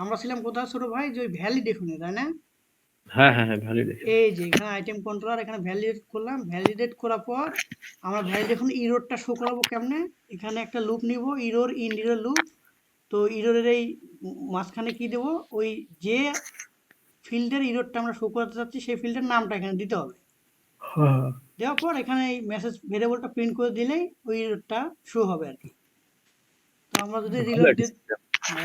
আমরা ছিলাম কোথায় ছোট ভাই, যে ওই ভ্যালিডেশনে, তাই না? হ্যাঁ হ্যাঁ হ্যাঁ, ভ্যালিডেশন। এই যে এখানে আইটেম কন্ট্রোলার, এখানে ভ্যালিডেট করলাম, ভ্যালিডেট করার পর আমরা ভ্যালিডেশন ইরোরটা শো করাবো কেমনে? এখানে একটা লুপ নিব, ইরোর ইন ইরোর লুপ। তো ইরোরের এই মাঝখানে কি দেব, ওই যে ফিল্ডের ইরোরটা আমরা শো করাতে চাচ্ছি সেই ফিল্ডের নামটা এখানে দিতে হবে। হ্যাঁ দেওয়ার পর এখানে এই মেসেজ ভেরিয়েবলটা প্রিন্ট করে দিলেই ওই ইরোরটা শো হবে আর কি। তো আমরা যদি ভালো একটা system।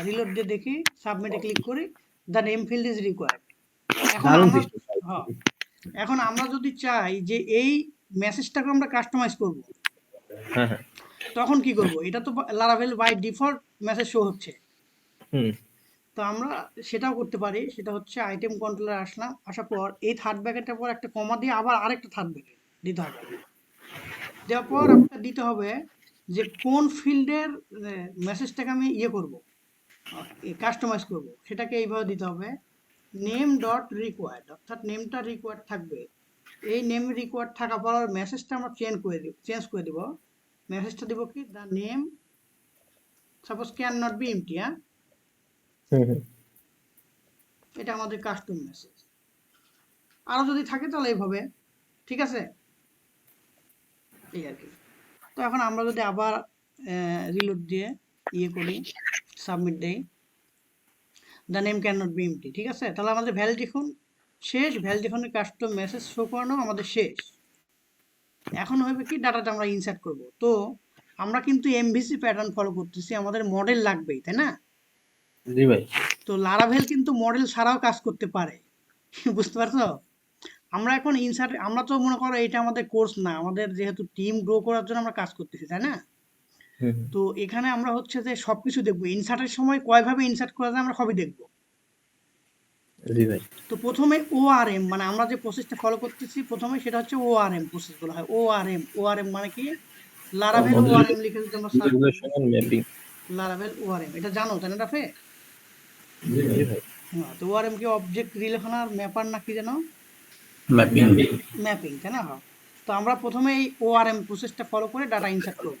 রিলোড দিয়ে দেখি, সাবমিটে ক্লিক করি, the name field is required. এখন দারুণ আমরা, সিস্টেম। হ্যাঁ, এখন আমরা যদি চাই যে এই মেসেজটাকে আমরা কাস্টমাইজ করব, হ্যাঁ হ্যাঁ। তখন কি করব? এটা তো Laravel by default message show হচ্ছে। হুম। তো আমরা সেটাও করতে পারি, সেটা হচ্ছে আইটেম কন্ট্রোলার আসলাম, আসার পর এই থার্ড ব্র্যাকেটের পর একটা কমা দিয়ে আবার আরেকটা থার্ড ব্র্যাকেট দিতে হবে। দেওয়ার পর আপনাকে দিতে হবে যে কোন ফিল্ডের মেসেজটাকে আমি ইয়ে করব, কাস্টমাইজ করব, সেটাকে এইভাবে দিতে হবে, নেম ডট রিকোয়ার্ড, অর্থাৎ নেমটা রিকোয়ার্ড থাকবে। এই নেম রিকোয়ার্ড থাকার পর মেসেজটা আমরা চেঞ্জ করে দিব। মেসেজটা দিব কি, the name suppose can not be empty. হ্যাঁ, হুম হুম। এটা আমাদের কাস্টম মেসেজ। আরও যদি থাকে তাহলে এইভাবে, ঠিক আছে, এই আর কি। তো এখন আমরা যদি আবার রিলোড দিয়ে ইয়ে করি, সাবমিট দেই, the name can not be empty, ঠিক আছে, তাহলে আমাদের ভ্যালিডেশন শেষ, ভ্যালিডেশনের কাস্টম মেসেজ শো করানো আমাদের শেষ। এখন হবে কি, ডাটাটা আমরা ইনসার্ট করব। তো আমরা কিন্তু এমভিসি প্যাটার্ন ফলো করতেছি, আমাদের মডেল লাগবেই, তাই না? জি ভাই। তো লারাভেল কিন্তু মডেল ছাড়াও কাজ করতে পারে। বুঝতে পারছো? আমরা এখন ইনসার্ট, আমরা তো মনে করো এটা আমাদের কোর্স না, আমাদের যেহেতু টিম গ্রো করার জন্য আমরা কাজ করতেছি, তাই না? হুম হুম। তো এখানে আমরা হচ্ছে যে সবকিছু দেখবো, ইনসার্টের সময় কয়ভাবে ইনসার্ট করা যায় আমরা সবই দেখবো। জি ভাই। তো প্রথমে ওআরএম, মানে আমরা যে প্রসেসটা ফলো করতেছি প্রথমে, সেটা হচ্ছে ওআরএম প্রসেস বলা হয়। ওআরএম, ওআরএম মানে কি, লারাভেল ওআরএম লিখে যদি আমরা সার্চ করি, modulation and mapping. Laravel ORM, এটা জানো তাই না রাফে? জি ভাই। হ্যাঁ, তো ওআরএম কি অবজেক্ট রিলেশনাল ম্যাপার না কি জানো? ম্যাপিং। ম্যাপিং, তাই না? হ্যাঁ। তো আমরা প্রথমে এই ওআরএম প্রসেসটা ফলো করে ডাটা ইনসার্ট করব।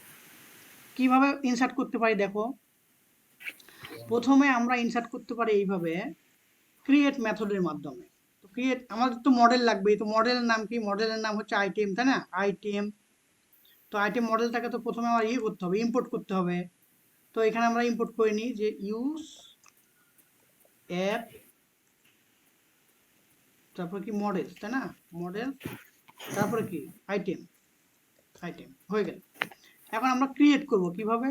কিভাবে ইনসার্ট করতে পারি দেখো, প্রথমে আমরা ইনসার্ট করতে পারি এইভাবে, ক্রিয়েট মেথডের মাধ্যমে। তো ক্রিয়েট, আমাদের তো মডেল লাগবে, তো মডেলের নাম কি, মডেলের নাম হচ্ছে আইটেম, তাই না? আইটেম। তো আইটেম মডেলটাকে তো প্রথমে আমার ইয়ে করতে হবে, ইম্পোর্ট করতে হবে। তো এখানে আমরা ইম্পোর্ট করে নিই যে ইউজ অ্যাপ, তারপর কি মডেল, তাই না? মডেল, তারপরে কি আইটেম, আইটেম হয়ে গেল। এখন আমরা ক্রিয়েট করব কিভাবে,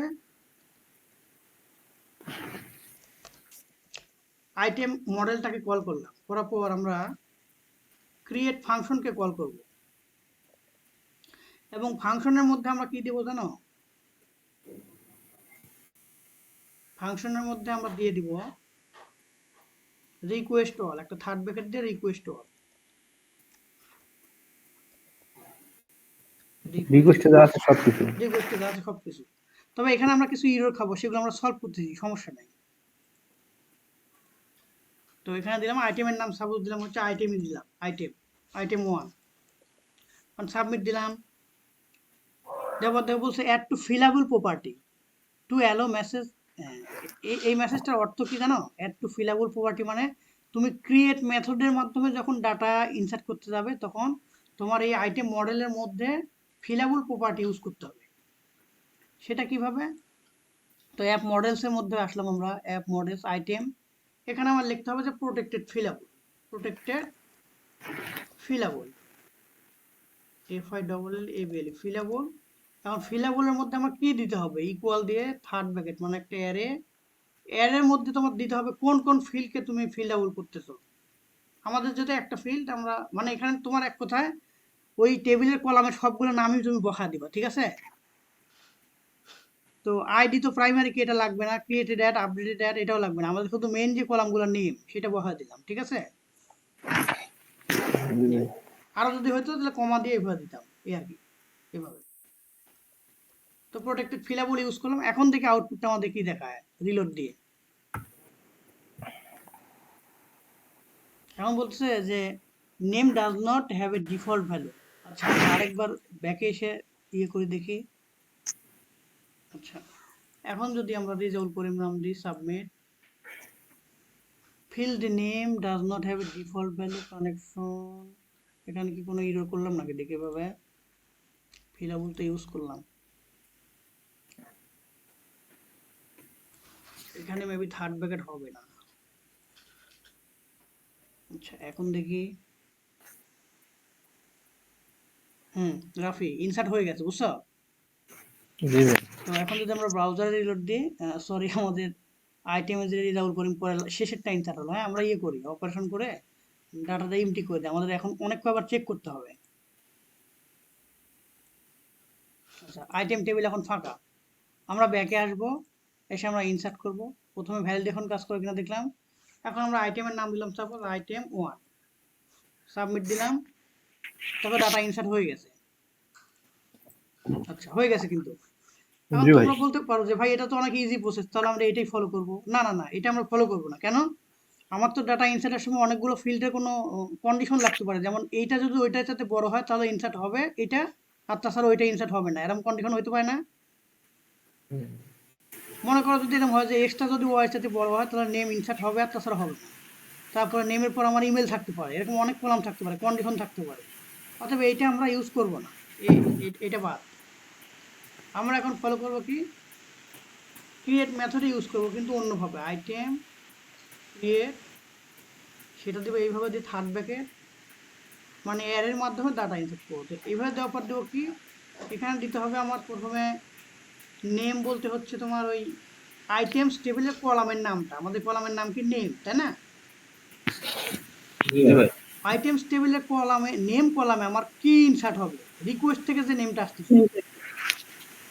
আইটেম মডেলটাকে কল করলাম, করার পর আমরা ক্রিয়েট ফাংশনকে কল করব, এবং ফাংশনের মধ্যে আমরা কি দেবো জানো, ফাংশনের মধ্যে আমরা দিয়ে দিব রিকোয়েস্ট অল, একটা থার্ড ব্র্যাকেট দিয়ে রিকোয়েস্ট অল, রিকোয়েস্টে যা আছে সবকিছু। রিকোয়েস্টে যা আছে সবকিছু। তবে এখানে আমরা কিছু ইরর খাবো, সেগুলো আমরা সলভ করতেছি, সমস্যা নাই। তো এখানে দিলাম আইটেমের নাম, সাপোজ দিলাম হচ্ছে আইটেমই দিলাম, আইটেম, আইটেম 1, সাবমিট দিলাম। দেখো বলছে add to fillable property to allow message. এই মেসেজটার অর্থ কি জানো? অ্যাড টু ফিলাবল প্রপার্টি মানে তুমি ক্রিয়েট মেথডের মাধ্যমে যখন ডাটা ইনসার্ট করতে যাবে, তখন তোমার এই আইটেম মডেলের মধ্যে ফিলাবল প্রপার্টি ইউজ করতে হবে। সেটা কিভাবে? তো অ্যাপ মডেলসের মধ্যে আসলাম আমরা, অ্যাপ মডেলস আইটেম, এখানে আমার লিখতে হবে যে প্রোটেক্টেড ফিলাবল, প্রোটেক্টেড ফিলাবল, FILLABL ফিলাবল। এখন ফিলাবলের মধ্যে আমার কি দিতে হবে, ইকুয়াল দিয়ে থার্ড ব্র্যাকেট মানে একটা অ্যারে, অ্যারের মধ্যে তোমার দিতে হবে কোন কোন ফিল্ডকে তুমি ফিলাবল করতেছো। আমাদের যেটা একটা ফিল্ড, আমরা মানে এখানে তোমার এক কথায় ওই টেবিলের কলামের সবগুলো নামই তুমি বসা দিবা, ঠিক আছে? তো আইডি তো প্রাইমারি কি এটা লাগবে না, ক্রিয়েটেড অ্যাড, আপডেটেড অ্যাড এটাও লাগবে না, আমাদের শুধু মেইন যে কলামগুলোর নেম সেটা বসা দিলাম, ঠিক আছে? জি ভাই। আরো যদি হয়তো তাহলে কমা দিয়ে এভাবে দিতাম, এই আর কি, এভাবে। তো প্রোটেক্টেড ফিলাবল ইউজ করলাম, এখন থেকে আউটপুটটা আমাদের কি দেখায়, রিলোড দিয়ে। এখন বলছে যে name does not have a default value. আচ্ছা, আমরা আরেকবার ব্যাকে এসে ইয়ে করে দেখি। আচ্ছা, এখন যদি আমরা রিজলভ করে নাম দিই submit, field name does not have a default value connection এখানে কি কোনো এরর করলাম নাকি দেখে ভাবে ফিলাবল তো ইউজ করলাম এখানে মেবি থার্ড ব্র্যাকেট হবে না আচ্ছা এখন দেখি রাফি ইনসার্ট হয়ে গেছে বুঝছো জি ভাই তো এখন যদি আমরা ব্রাউজারে রিলোড দিই সরি আমাদের আইটেমে যে রিডাউল করি পরে শেষেরটা ইনসার্ট হলো হ্যাঁ আমরা ইয়ে করি অপারেশন করে ডাটাটা এমটি করে দিই আমাদের এখন অনেক কয়েকবার চেক করতে হবে আচ্ছা আইটেম টেবিল এখন ফাঁকা আমরা ব্যাকে আসব এসে আমরা ইনসার্ট করব প্রথমে ভ্যালিডেশন কাজ করে কিনা দেখলাম এখন আমরা আইটেমের নাম দিলাম সাপোজ আইটেম 1 সাবমিট দিলাম তবে ডাটা ইনসার্ট হয়ে গেছে আচ্ছা হয়ে গেছে কিন্তু এখন জি ভাই তোমরা বলতে পারো যে ভাই এটা তো অনেক ইজি প্রসেস তাহলে আমরা এটাই ফলো করব না না না এটা আমরা ফলো করব না কেন আমার তো ডাটা ইনসার্টের সময় অনেকগুলো ফিল্ডের কোনো কন্ডিশন লাগতে পারে যেমন এইটা যদি ওইটার সাথে বড় হয় তাহলে ইনসার্ট হবে এটা আর তাছাড়া ওইটা ইনসার্ট হবে না এরকম কন্ডিশন হইতে পারে না মনে করো যদি এরকম হয় যে এক্সট্রা যদি ওয়াই সাথে বড় হয় তাহলে নেম ইনসার্ট হবে আর তাছাড়া হবে না তারপরে নেমের পর আমার ইমেল থাকতে পারে এরকম অনেক কলাম থাকতে পারে কন্ডিশন থাকতে পারে অথবা এইটা আমরা ইউজ করব না এটা বাদ আমরা এখন ফলো করব কি ক্রিয়েট মেথড ইউজ করব কিন্তু অন্যভাবে আইটেম ক্রিয়েট সেটা দেবো এইভাবে দিয়ে থার্ড ব্র্যাকেট মানে অ্যারের মাধ্যমে ডাটা ইনসার্ট করবো তো এইভাবে দেওয়ার পর দেবো কি এখানে দিতে হবে আমার প্রথমে নেম বলতে হচ্ছে তোমার ওই আইটেমস টেবিলের কলামের নামটা আমাদের কলামের নাম কি নেম তাই না জি ভাই আইটেমস টেবিলের কলামে নেম কলামে আমার কি ইনসার্ট হবে রিকোয়েস্ট থেকে যে নেমটা আসতেছে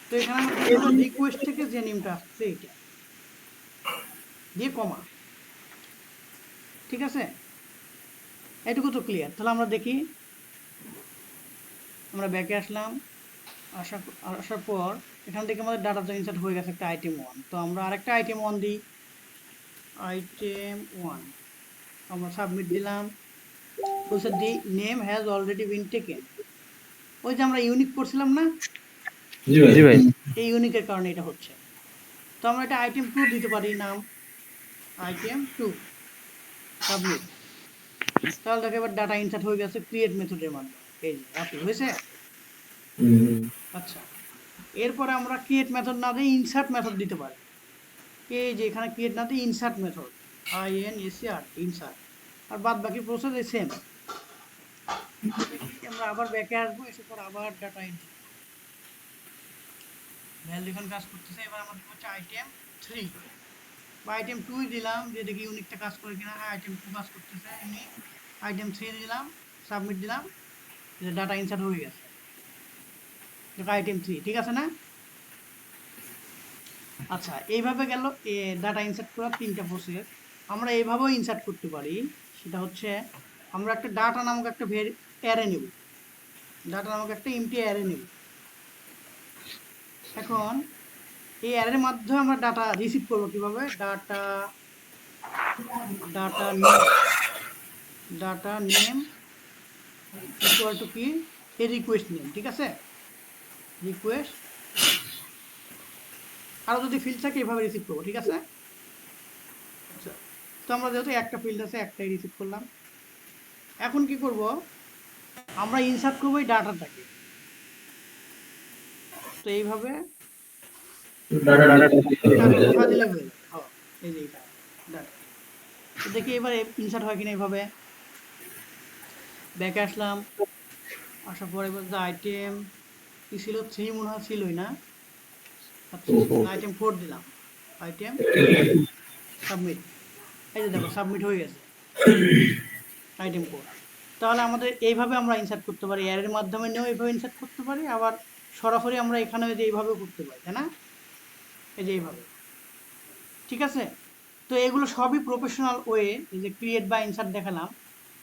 তো এখানে আমার রিকোয়েস্ট থেকে যে নেমটা আসছে এটা দিয়ে কমা ঠিক আছে এটুকু তো ক্লিয়ার তাহলে আমরা দেখি আমরা ব্যাকে আসলাম আসার পর এখান থেকে আমাদের ডাটা ইনসার্ট হয়ে গেছে একটা আইটেম 1 তো আমরা আরেকটা আইটেম 1 দিই আইটেম 1 আমরা সাবমিট দিলাম বলছে the name has already been taken ওই যে আমরা ইউনিক করছিলাম না জি ভাই এই ইউনিকের কারণে এটা হচ্ছে তো আমরা এটা আইটেম 2 দিতে পারি নাম আইটেম 2 সাবমিট তাহলে দেখো এবার ডাটা ইনসার্ট হয়ে গেছে ক্রিয়েট মেথডের মাধ্যমে এই যে আপনি হয়েছে আচ্ছা এরপরে আমরা ক্রিয়েট মেথড না দিয়ে ইনসার্ট মেথড দিতে পারি এই যে এখানে ক্রিয়েট না দিয়ে ইনসার্ট মেথড INSERT ইনসার্ট আর বাদ বাকি প্রসেস এই সেম আমরা আবার ব্যাকে আসবো এসে পর আবার ডাটা ইনসার্ট ভ্যালিডেশন কাজ করতেছে এবার আমাদের হচ্ছে আইটেম 3 বা আইটেম 2 দিলাম যে দেখি ইউনিকটা কাজ করে কিনা হ্যাঁ আইটেম 2 কাজ করতেছে ইউনিক আইটেম 3 দিলাম সাবমিট দিলাম ডাটা ইনসার্ট হয়ে গেছে আইটেম 3 ঠিক আছে না আচ্ছা এইভাবে গেল ডাটা ইনসার্ট করার তিনটা প্রসেস আমরা এইভাবেও ইনসার্ট করতে পারি সেটা হচ্ছে আমরা একটা ডাটা নামক একটা অ্যারে নেব ডাটা নামক একটা এমটি অ্যারে নেব এখন এই অ্যারের মাধ্যমে আমরা ডাটা রিসিভ করব কিভাবে ডাটা নেম ইকুয়াল টু কি এই রিকোয়েস্ট নেম ঠিক আছে রিকোয়েস্ট আরও যদি ফিল্ড থাকে এভাবে রিসিভ করবো ঠিক আছে আচ্ছা তো আমরা যেহেতু একটা ফিল্ড আছে একটাই রিসিভ করলাম এখন কি করব আমরা ইনসার্ট করবো এই ডাটাটাকে তো এইভাবে এই যে ডাটা দেখি এবার ইনসার্ট হয় কিনা এইভাবে ব্যাকে আসলাম আসার পরে এবার আইটেম কি ছিল 3 মনে হয় ছিলই না আচ্ছা আইটেম 4 দিলাম আইটেম সাবমিট এই যে দেখো সাবমিট হয়ে গেছে আইটেম 4 তাহলে আমাদের এইভাবে আমরা ইনসার্ট করতে পারি অ্যারের মাধ্যমে নিয়েও এইভাবে ইনসার্ট করতে পারি আবার সরাসরি আমরা এখানে যে এইভাবেও করতে পারি তাই না এই যে এইভাবে ঠিক আছে তো এগুলো সবই প্রফেশনাল ওয়ে এই যে ক্রিয়েট বা ইনসার্ট দেখালাম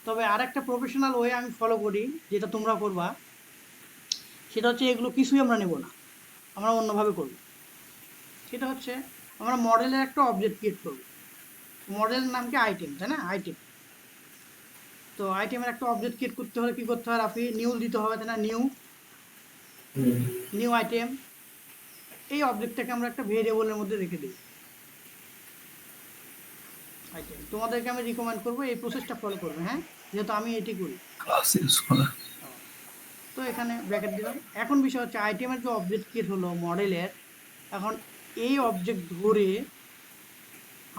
তবে আরেকটা প্রফেশনাল ওয়ে আমি ফলো করি যেটা তোমরা করবা সেটা হচ্ছে এগুলো কিছুই আমরা নেব না আমরা অন্যভাবে করব সেটা হচ্ছে আমরা মডেলের একটা অবজেক্ট ক্রিয়েট করব মডেলের নাম কি আইটেম তাই না আইটেম তো আইটেমের একটা অবজেক্ট ক্রিয়েট করতে হলে কি করতে হয় আপনি নিউ দিতে হবে তাই না নিউ আইটেম এই অবজেক্টটাকে আমরা একটা ভেরিয়েবলের মধ্যে রেখে দিই আইটেম তোমাদেরকে আমি রিকমেন্ড করবো এই প্রসেসটা ফলো করবে, হ্যাঁ, যেহেতু আমি এটি করি। হ্যাঁ, তো এখানে ব্র্যাকেট দিলাম। এখন বিষয় হচ্ছে আইটেমের যে অবজেক্ট ক্রিয়েট হলো মডেলের, এখন এই অবজেক্ট ধরে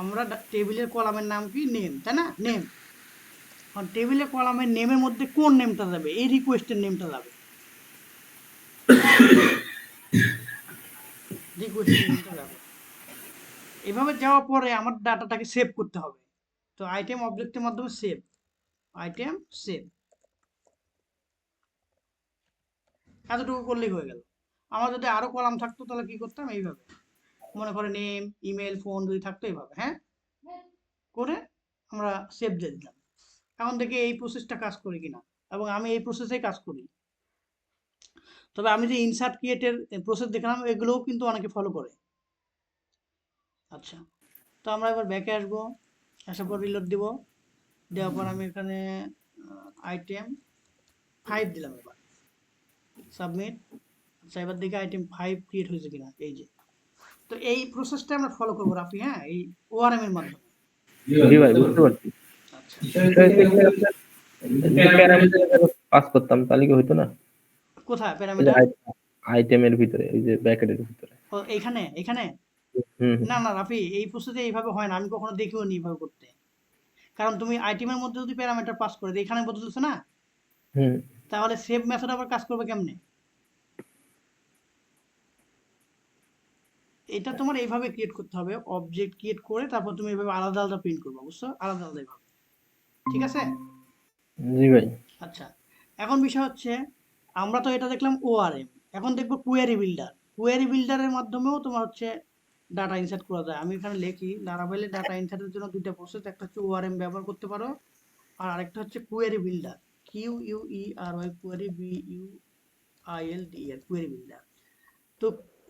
আমরা টেবিলের কলামের নাম কি, নেম, তাই না, নেম। এখন টেবিলের কলামের নেমের মধ্যে কোন নেমটা যাবে, এই রিকোয়েস্টের নেমটা যাবে, রিকোয়েস্টের নেমটা যাবে। এভাবে যাওয়ার পরে আমার ডাটাটাকে সেভ করতে হবে। তো আইটেম অবজেক্টের মাধ্যমে সেভ, আইটেম সেভ, এতটুকু করলেই হয়ে গেল। আমার যদি আরো কলাম থাকতো তাহলে কি করতাম, এইভাবে মনে করে নেম, ইমেল, ফোন যদি থাকতো এইভাবে, হ্যাঁ, করে আমরা সেভ দিয়ে দিলাম। এখন থেকে এই প্রসেসটা কাজ করি কিনা, এবং আমি এই প্রসেসেই কাজ করি। তবে আমি যে ইনসার্ট ক্রিয়েটের প্রসেস দেখলাম এগুলোও কিন্তু অনেকে ফলো করে। আচ্ছা, তো আমরা এবার ব্যাকে আসবো, আসার পর রিলোড দিব, দেওয়ার পর আমি এখানে আইটেম 5 দিলাম, এবার সাবমিট। আচ্ছা, এবার দেখি আইটেম 5 ক্রিয়েট হয়েছে কিনা, এই যে। তো এই প্রসেসটা আমরা ফলো করবো রাফি, হ্যাঁ, এই ওআরএম এর মাধ্যমে। জি ভাই, বুঝতে পারছি। আচ্ছা, যে প্যারামিটার পাস করতাম তাহলে কি হইতো না? কোথায় ওই যে প্যারামিটার? আইটেমের ভিতরে, ওই যে ব্র্যাকেটের ভিতরে। ও, এইখানে এখানে হুম হুম না না রাফি, এই প্রসেসে এইভাবে হয় না, আমি কখনো দেখিও নি এইভাবে করতে। কারণ তুমি আইটেমের মধ্যে যদি প্যারামিটার পাস করে দিই, এখানে বদলছে না, হুম। তাহলে সেভ মেথড আবার কাজ করবে কেমনে? এটা তোমার এইভাবে ক্রিয়েট করতে হবে, অবজেক্ট ক্রিয়েট করে তারপর তুমি এইভাবে আলাদা আলাদা প্রিন্ট করবে, বুঝছো, আলাদা আলাদা এইভাবে, ঠিক আছে। জি ভাই। আচ্ছা, এখন বিষয় হচ্ছে আমরা তো এটা দেখলাম ওআরএম, এখন দেখবো কোয়েরি বিল্ডার। কোয়েরি বিল্ডারের মাধ্যমেও তোমার হচ্ছে ডাটা ইনসার্ট করা যায়। আমি এখানে লিখি লারাভেলে ডাটা ইনসার্টের জন্য দুইটা প্রসেস, একটা হচ্ছে ওআরএম ব্যবহার করতে পারো, আর আরেকটা হচ্ছে query builder, QUERY, query BUILDER, query builder. তো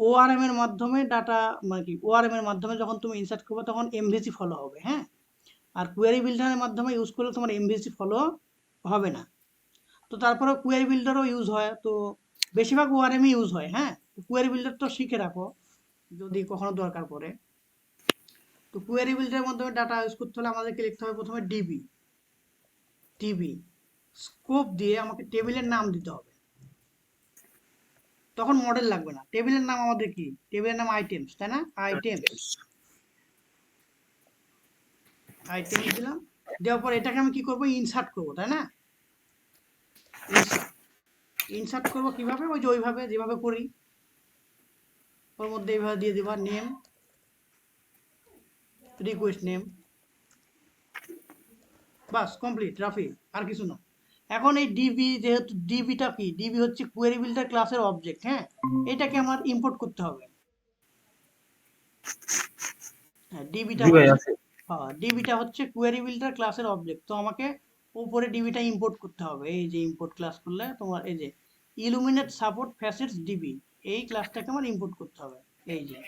ওআরএম এর মাধ্যমে ডাটা, মানে কি, ওআরএম এর মাধ্যমে যখন তুমি ইনসার্ট করবে তখন এমভিসি ফলো হবে, হ্যাঁ। আর কোয়েরি বিল্ডারের মাধ্যমে ইউজ করলে তোমার এমভিসি ফলো হবে না। তো তারপরে কোয়েরি বিল্ডারও ইউজ হয়, তো বেশিরভাগ ওআরএম ইউজ হয়, হ্যাঁ। তো কোয়েরি বিল্ডার তো শিখে রাখো যদি কখনো দরকার পড়ে। তো কোয়েরি বিল্ডারের মাধ্যমে ডাটা ইউজ করতে হলে আমাদেরকে লিখতে হবে প্রথমে ডিবি স্কোপ দিয়ে আমাকে টেবিলের নাম দিতে হবে, তখন মডেল লাগবে না। টেবিলের নাম আমাদের কি, টেবিলের নাম আইটেমস, তাই না, আইটেমস, আইটেমস দিলাম। দেওয়ার পর এটাকে আমি কি করব, ইনসার্ট করব, তাই না, ইনসার্ট, ইনসার্ট করব কিভাবে, ওই যে ওইভাবে যেভাবে করি, ওর মধ্যে এইভাবে দিয়ে দিবা নেম, রিকোয়েস্ট নেম, বাস কমপ্লিট রাফি, আর কিছু না। এখন এই ডিবি, যেহেতু ডিবিটা কি, ডিবি হচ্ছে কোয়েরি বিল্ডার ক্লাসের অবজেক্ট, হ্যাঁ, এটাকে আমার ইম্পোর্ট করতে হবে। হ্যাঁ, ডিবিটা জি ভাই হচ্ছে, আছে। হ্যাঁ, ডিবিটা হচ্ছে কোয়েরি বিল্ডার ক্লাসের অবজেক্ট, তো আমাকে উপরে ডিবিটা ইম্পোর্ট করতে হবে। এই যে ইম্পোর্ট ক্লাস করলে তোমার এই যে ইলুমিনেট সাপোর্ট ফ্যাসেটস ডিবি, এই ক্লাসটাকে আমার ইম্পোর্ট করতে হবে। এই যে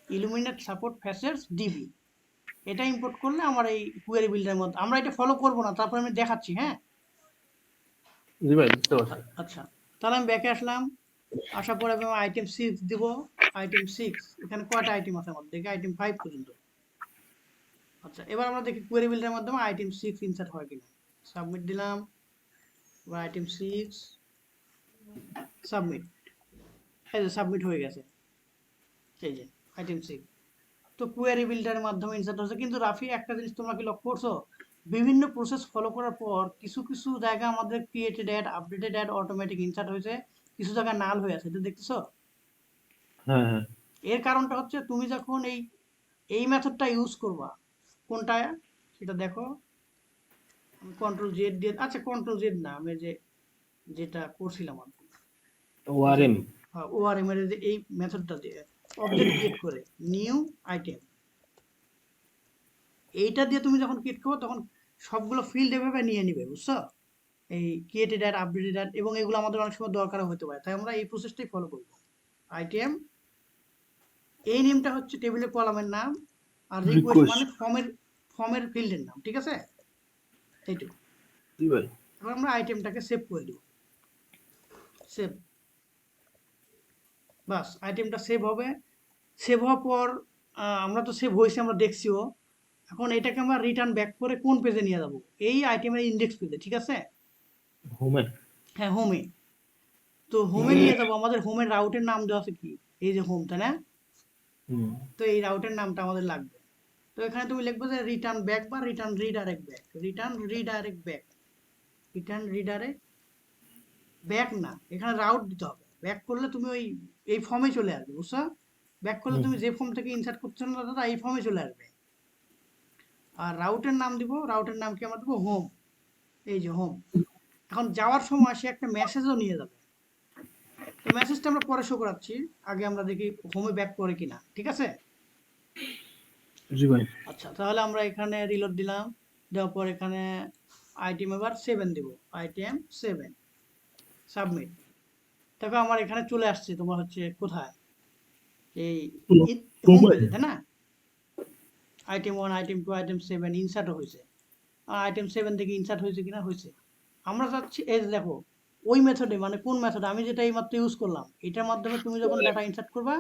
ইলুমিনেট সাপোর্ট ফ্যাসেটস ডিবি, এটা ইম্পোর্ট করলে আমার এই কোয়েরি বিল্ডারের মধ্যে, আমরা এটা ফলো করব না, তারপর আমি দেখাচ্ছি, হ্যাঁ। জি ভাই, বুঝতে পারছি। আচ্ছা, তাহলে আমি ব্যাকে আসলাম, আসার পরে আমি আইটেম 6 দিব। আইটেম 6, এখানে কয়টা আইটেম আছে আমাদের, দেখি আইটেম 5 পর্যন্ত। আচ্ছা, এবার আমরা দেখি কোয়েরি বিল্ডারের মাধ্যমে আইটেম 6 ইনসার্ট হয় কিনা। সাবমিট দিলাম, এবার আইটেম 6 সাবমিট, এই যে সাবমিট হয়ে গেছে, এই যে আইটেম 6। তো কোয়েরি বিল্ডারের মাধ্যমে ইনসার্ট হচ্ছে। কিন্তু রাফি, একটা জিনিস তোমরা কি লক্ষ্য করছো, বিভিন্ন প্রসেস ফলো করার পর কিছু কিছু জায়গা আমাদের created at, updated at, automatic insert হয়েছে, কিছু জায়গা নাল হয়ে আছে, এটা দেখতেছো। হ্যাঁ হ্যাঁ। এর কারণটা হচ্ছে তুমি যখন এই এই মেথডটা ইউজ করবা, কোনটা সেটা দেখো। আমি কন্ট্রোল জেড দিয়ে, আচ্ছা কন্ট্রোল জেড না, আমি যে যেটা করছিলাম আর কি, যে ওআরএম। ওআরএম এর যে এই মেথডটা দিয়ে অবজেক্ট ক্রিয়েট করে, নিউ আইটেম, এইটা দিয়ে তুমি যখন ক্রিয়েট করবে তখন সবগুলো ফিল্ড এভাবে নিয়ে নিবে, বুঝছো, এই ক্রিয়েটেড অ্যাড, আপডেটেড অ্যাড, এবং এগুলো আমাদের অনেক সময় দরকার হতে পারে, তাই আমরা এই প্রসেসটাই ফলো করব। আইটেম, এই নেমটা হচ্ছে টেবিলের কলামের নাম, আর রিকোয়েস্ট রিকোয়েস্ট। মানে ফর্মের ফিল্ডের নাম, ঠিক আছে, এইটুকু। জি ভাই। এবার আমরা আইটেমটাকে সেভ করে দেব, সেভ, বাস আইটেমটা সেভ হবে। সেভ হওয়ার পর আমরা তো সেভ হয়েছে, আমরা দেখছিও। এখন এটাকে আমরা রিটার্ন ব্যাক করে কোন পেজে নিয়ে যাব, এই আইটেমের ইন্ডেক্স পেজে, ঠিক আছে? হোমে। হ্যাঁ, হোমে। তো হোমে নিয়ে যাব, আমাদের হোমের রাউটের নাম দেওয়া আছে কি, এই যে হোম, তাই না? হুম। তো এই রাউটের নামটা আমাদের লাগবে। তো এখানে তুমি লিখবে যে রিটার্ন ব্যাক বা return redirect back, return redirect back, return redirect back না, এখানে রাউট দিতে হবে। ব্যাক করলে তুমি ওই এই ফর্মে চলে আসবে, বুঝছো? ব্যাক করলে হুম। তুমি যে ফর্ম থেকে ইনসার্ট করছো না দাদা, এই ফর্মে চলে আসবে। আর রাউটের নাম দিব, রাউটের নাম কি আমরা দেবো হোম, এই যে হোম। এখন যাওয়ার সময় সে একটা মেসেজও নিয়ে যাবে, তো মেসেজটা আমরা পরে শো করাচ্ছি, আগে আমরা দেখি হোমে ব্যাক করে কিনা, ঠিক আছে? জি ভাই। আচ্ছা, তাহলে আমরা এখানে রিলোড দিলাম, দেওয়ার পর এখানে আইটেম এবার 7 দিব, আইটেম 7, সাবমিট। দেখো আমার এখানে চলে আসছে, তোমার হচ্ছে কোথায়, এই হোম হোমে। পেজে, তাই না? আইটেম 1, আইটেম 2, আইটেম 7 ইনসার্টও হয়েছে। আর আইটেম 7 থেকে ইনসার্ট হয়েছে কিনা, হয়েছে। আমরা চাচ্ছি এই যে দেখো, ওই মেথডে, মানে কোন মেথড, আমি যেটা এইমাত্র ইউজ করলাম, এটার মাধ্যমে তুমি যখন ডাটা ইনসার্ট করবা,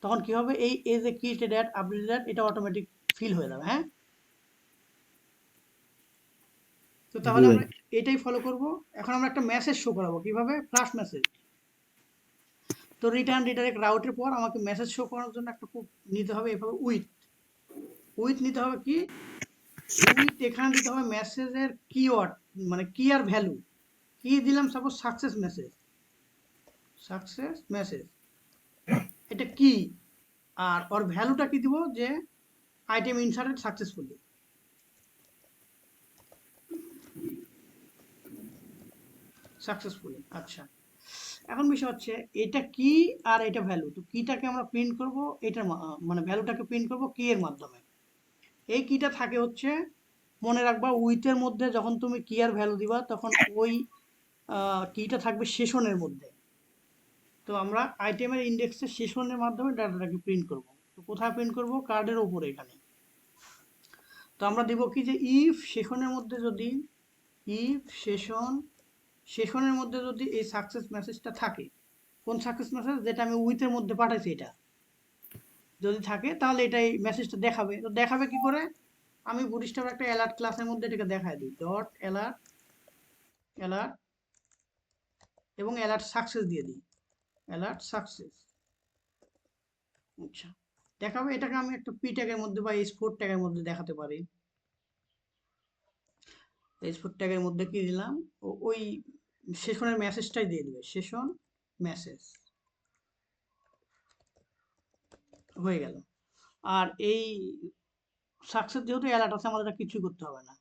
তখন কি হবে, এই যে ক্রিয়েটেড অ্যাড, আপডেটেড অ্যাড, এটা অটোমেটিক ফিল হয়ে যাবে, হ্যাঁ? তো জি তাহলে ভাই। আমরা এটাই ফলো করব। এখন আমরা একটা মেসেজ শো করাবো, কিভাবে, ফ্লাশ মেসেজ। তো রিটার্ন রিডাইরেক্ট রাউটের পর আমাকে মেসেজ শো করানোর জন্য একটা খুব নিতে হবে এভাবে উইথ, উইথ নিতে হবে কি, উইথ এখানে দিতে হবে মেসেজের কিওয়ার্ড, মানে কি আর ভ্যালু। কি দিলাম, suppose success message, success message, এটা কি, আর ওর ভ্যালুটা কি দিব, যে আইটেম ইনসার্টেড সাকসেসফুলি। সাকসেসফুলি, আচ্ছা। এখন বিষয় হচ্ছে এটা কি আর এটা ভ্যালু, তো কিটাকে আমরা প্রিন্ট করব, এটার মানে ভ্যালুটাকে প্রিন্ট করব কি এর মাধ্যমে। এই কিটা থাকে হচ্ছে, মনে রাখবা উইথের মধ্যে যখন তুমি কি আর ভ্যালু দিবা, তখন ওই কিটা থাকবে সেশনের মধ্যে। তো আমরা আইটেমের ইন্ডেক্সের সেশনের মাধ্যমে ডাটাটাকে প্রিন্ট করব। তো কোথায় প্রিন্ট করব, কার্ডের ওপরে এখানে। তো আমরা দিব কি, যে ইফ সেশনের মধ্যে যদি, ইফ সেশন, সেশনের মধ্যে যদি এই সাকসেস মেসেজটা থাকে, কোন সাকসেস মেসেজ, যেটা আমি উইথের মধ্যে পাঠাইছি, এটা যদি থাকে, তাহলে এটা এই মেসেজটা দেখাবে। তো দেখাবে কি করে, আমি বুটস্ট্র্যাপ একটা অ্যালার্ট ক্লাসের মধ্যে এটাকে দেখায় দিই, ডট অ্যালার্ট, অ্যালার্ট, এবং অ্যালার্ট সাকসেস দিয়ে দিই, অ্যালার্ট সাকসেস। আচ্ছা, দেখাবে, এটাকে আমি একটা পি ট্যাগের মধ্যে বা এস4 ট্যাগের মধ্যে দেখাতে পারি। এস4 ট্যাগের মধ্যে কি দিলাম, ওই সেশনের মেসেজটাই দিয়ে দিবে, সেশন মেসেজ, হয়ে গেল। আর এই সাকসেস যেহেতু অ্যালার্ট আছে, আমাদের কিছু করতে হবে না।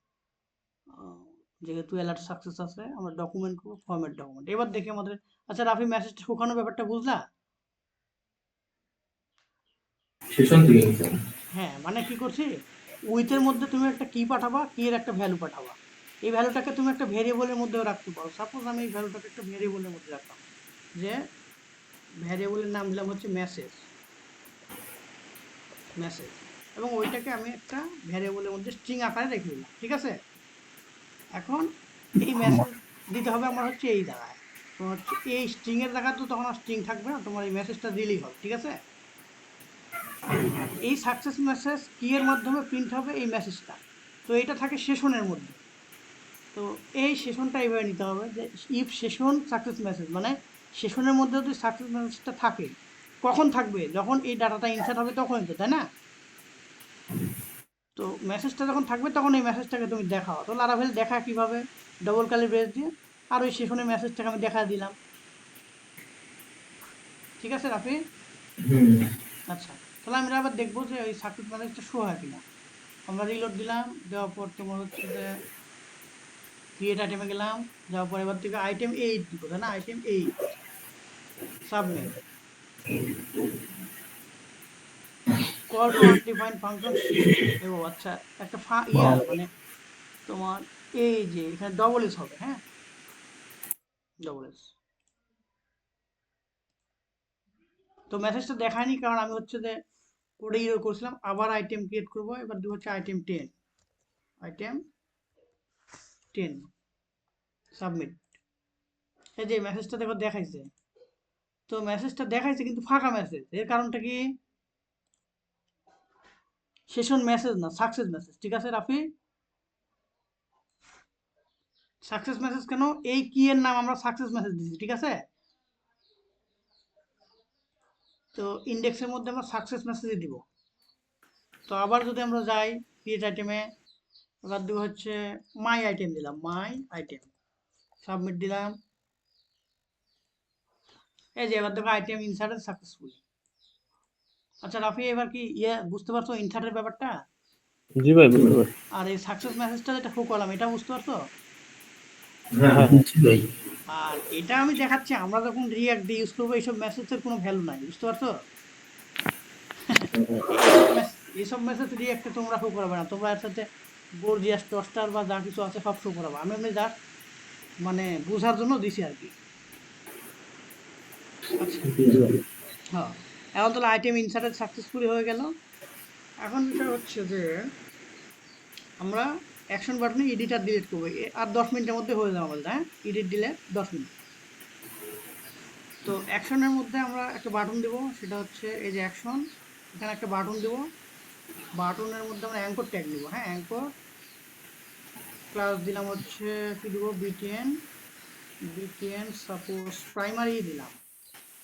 যেহেতু অ্যালার্ট সাকসেস আছে, আমরা ডকুমেন্ট করবো, ফরম্যাট ডকুমেন্ট। এবার দেখি আমাদের, আচ্ছা রাফি, মেসেজটা শুকানোর ব্যাপারটা বুঝলা? সেশন থেকে নিছেন। হ্যাঁ, মানে কি করছি, উইথের মধ্যে তুমি একটা কি পাঠাবা, কি এর একটা ভ্যালু পাঠাবা। এই ভ্যালুটাকে তুমি একটা ভেরিয়েবলের মধ্যেও রাখতে পারো। সাপোজ আমি এই ভ্যালুটাকে একটা ভেরিয়েবলের মধ্যে রাখলাম, যে ভ্যারিয়েবলের নাম দিলাম হচ্ছে মেসেজ, মেসেজ, এবং ওইটাকে আমি একটা ভ্যারিয়েবলের মধ্যে স্ট্রিং আকারে রেখে দিলাম, ঠিক আছে? এখন এই মেসেজ দিতে হবে আমার হচ্ছে এই জায়গায়, তোমার হচ্ছে এই স্ট্রিং এর জায়গায়, তো তখন আর স্ট্রিং থাকবে না, তোমার এই মেসেজটা দিলেই হবে, ঠিক আছে? আর এই সাকসেস মেসেজ কি এর মাধ্যমে প্রিন্ট হবে, এই মেসেজটা। তো এটা থাকে সেশনের মধ্যে। তো এই সেশনটা এইভাবে নিতে হবে, যে ইফ সেশন সাকসেস মেসেজ, মানে সেশনের মধ্যে যদি সাকসেস মেসেজটা থাকে, কখন থাকবে, যখন এই ডাটাটা ইনসার্ট হবে তখনই তো, তাই না? তো মেসেজটা যখন থাকবে, তখন এই মেসেজটাকে তুমি দেখাও। তো লারাভেল দেখা কিভাবে, ডবল কালি ব্রেস দিয়ে, আর ওই সেশনের মেসেজটাকে আমি দেখা দিলাম, ঠিক আছে রাফি? হুম। আচ্ছা, তাহলে আমরা আবার দেখবো যে ওই সাকসেস মেসেজটা শো হয় কিনা। আমরা রিলোড দিলাম, দেওয়ার পর তোমার হচ্ছে যে ক্রিয়েট আইটেমে গেলাম, যাওয়ার পর এবার থেকে আইটেম 8 দিব, তাই না? Item 8, submit. Call to undefined function shift, ও আচ্ছা, একটা মানে তোমার এই যে এখানে ডবল এস হবে, হ্যাঁ, ডবল এস। তো মেসেজটা দেখায়নি, কারণ আমি হচ্ছে যে কোডে ইউজ করছিলাম। আবার আইটেম ক্রিয়েট করব, এবার দিব হচ্ছে আইটেম 10, আইটেম 10, সাবমিট। এই যে মেসেজটা দেখো দেখাইছে, তো মেসেজটা দেখাইছে কিন্তু ফাঁকা মেসেজ, এর কারণটা কি, সেশন মেসেজ না, সাকসেস মেসেজ। ঠিক আছে রাফি? সাকসেস মেসেজ কেন? এই কি এর নাম আমরা সাকসেস মেসেজ দিচ্ছি, ঠিক আছে? তো ইন্ডেক্সের মধ্যে আমরা সাকসেস মেসেজই দিব। তো আবার যদি আমরা যাই ক্রিয়েট আইটেমে, এবার দিব হচ্ছে মাই আইটেম, দিলাম মাই আইটেম, সাবমিট দিলাম। এই যে এবার দেখো আইটেম ইনসার্টেড সাকসেসফুলি। আচ্ছা রাফি, এবার কি বুঝতে পারছো ইনসার্টের ব্যাপারটা? জি ভাই, বুঝতে পারছি। আর এই সাকসেস মেসেজটা যেটা শো করলাম, এটা বুঝতে পারছো? হ্যাঁ, বুঝছি ভাই। আর এটা আমি দেখাচ্ছি আমরা যখন রিয়াক্ট দিয়ে ইউজ করবো, এইসব মেসেজের কোনো ভ্যালু নাই, বুঝতে পারছো? এইসব মেসেজ রিয়াক্টে তোমরা শো করাবে না, তোমরা এর সাথে গর্জিয়াস টস্টার বা যা কিছু আছে সব শো করাবে। আমি এমনি জাস্ট মানে বোঝার জন্য দিছি আর কি। আচ্ছা, জি ভাই। হ্যাঁ, এখন তাহলে আইটেম ইনসার্টেড সাকসেসফুলি হয়ে গেল। এখন বিষয় হচ্ছে যে আমরা অ্যাকশন বাটনে এডিট আর ডিলিট করবো, আর 10 মিনিটের মধ্যে হয়ে যাবে আমাদের, হ্যাঁ, এডিট ডিলিট 10 মিনিট। তো অ্যাকশনের মধ্যে আমরা একটা বাটন দেবো, সেটা হচ্ছে এই যে অ্যাকশন, এখানে একটা বাটন দেবো। বাটনের মধ্যে আমরা অ্যাঙ্কর ট্যাগ দিব, হ্যাঁ, অ্যাঙ্কর ক্লাস দিলাম হচ্ছে কি দিব, বিটিএন, বিটিএন সাপোজ প্রাইমারি দিলাম,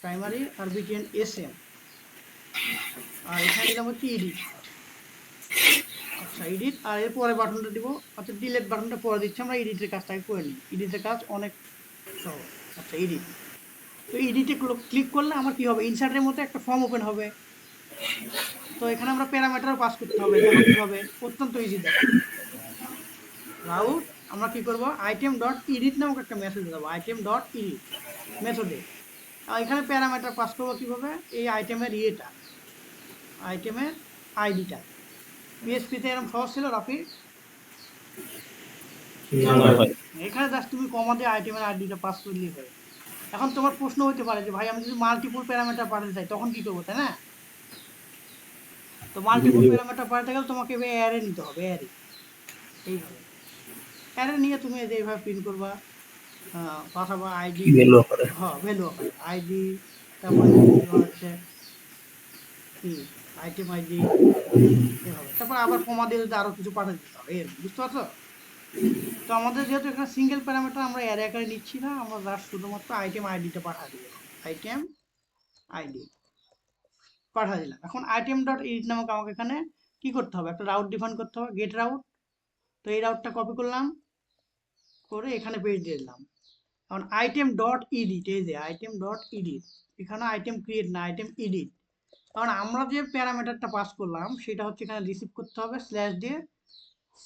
প্রাইমারি, আর বিটিএন এসএম, আর এখানে দিলাম হচ্ছে এডিট। আচ্ছা, এডিট, আর এর পরে বাটনটা দিব, আচ্ছা ডিলেট বাটনটা পরে দিচ্ছি, আমরা এডিটের কাজটাকে করে নিই, এডিটের কাজ অনেক সহজ। আচ্ছা, এডিট। তো এডিটে ক্লিক করলে আমার কি হবে, ইনসার্টের মধ্যে একটা ফর্ম ওপেন হবে। তো এখানে আমরা প্যারামিটার পাস করতে হবে, দেখো কিভাবে, অত্যন্ত ইজি। দেখো রাউট, আমরা কি করব, আইটেম ডট এডিট নামক একটা মেসেজ দেবো, আইটেম ডট এডিট মেথডে। আর এখানে প্যারামিটার পাস করবো কিভাবে, এই আইটেমের ইয়েটা, আইটেমের আইডিটা। পিএসপিতে এরকম সহজ ছিল রাফি? না ভাই। এখানে জাস্ট তুমি কমা দিয়ে আইটেমের আইডিটা পাস করলেই হয়। এখন তোমার প্রশ্ন হতে পারে যে ভাই আমি যদি মাল্টিপল প্যারামিটার পাঠাতে চাই তখন কি করবো, তাই না? তো মাল্টিপল প্যারামিটার পাঠাতে গেলে তোমাকে অ্যারে নিতে হবে, অ্যারে। এইভাবে অ্যারে নিয়ে তুমি এই যে এইভাবে প্রিন্ট করবা, পাঠাবা আইডি, ভ্যালু করে। হ্যাঁ ভ্যালু আকারে আইডি, তারপরে হচ্ছে কি আইটেম আইডি, এভাবে। তারপর আবার কমা দিয়ে যদি আরো কিছু পাঠিয়ে দিতে হবে, এর বুঝতে পারছো? তো আমাদের যেহেতু এখানে সিঙ্গেল প্যারামিটার আমরা অ্যারে আকারে নিচ্ছি না, আমরা জাস্ট শুধুমাত্র আইটেম আইডিটা পাঠা দিব, আইটেম আইডি পাঠা দিলাম। এখন আইটেম ডট এডিট নামক আমাকে এখানে কি করতে হবে, একটা রাউট ডিফাইন করতে হবে, গেট রাউট। তো এই রাউটটা কপি করলাম, করে এখানে পেজ দিয়ে দিলাম। এখন আইটেম ডট এডিট, এই যে আইটেম ডট এডিট, এখানে আইটেম ক্রিয়েট না, আইটেম এডিট। কারণ আমরা যে প্যারামিটারটা পাস করলাম সেটা হচ্ছে এখানে রিসিভ করতে হবে স্ল্যাশ দিয়ে,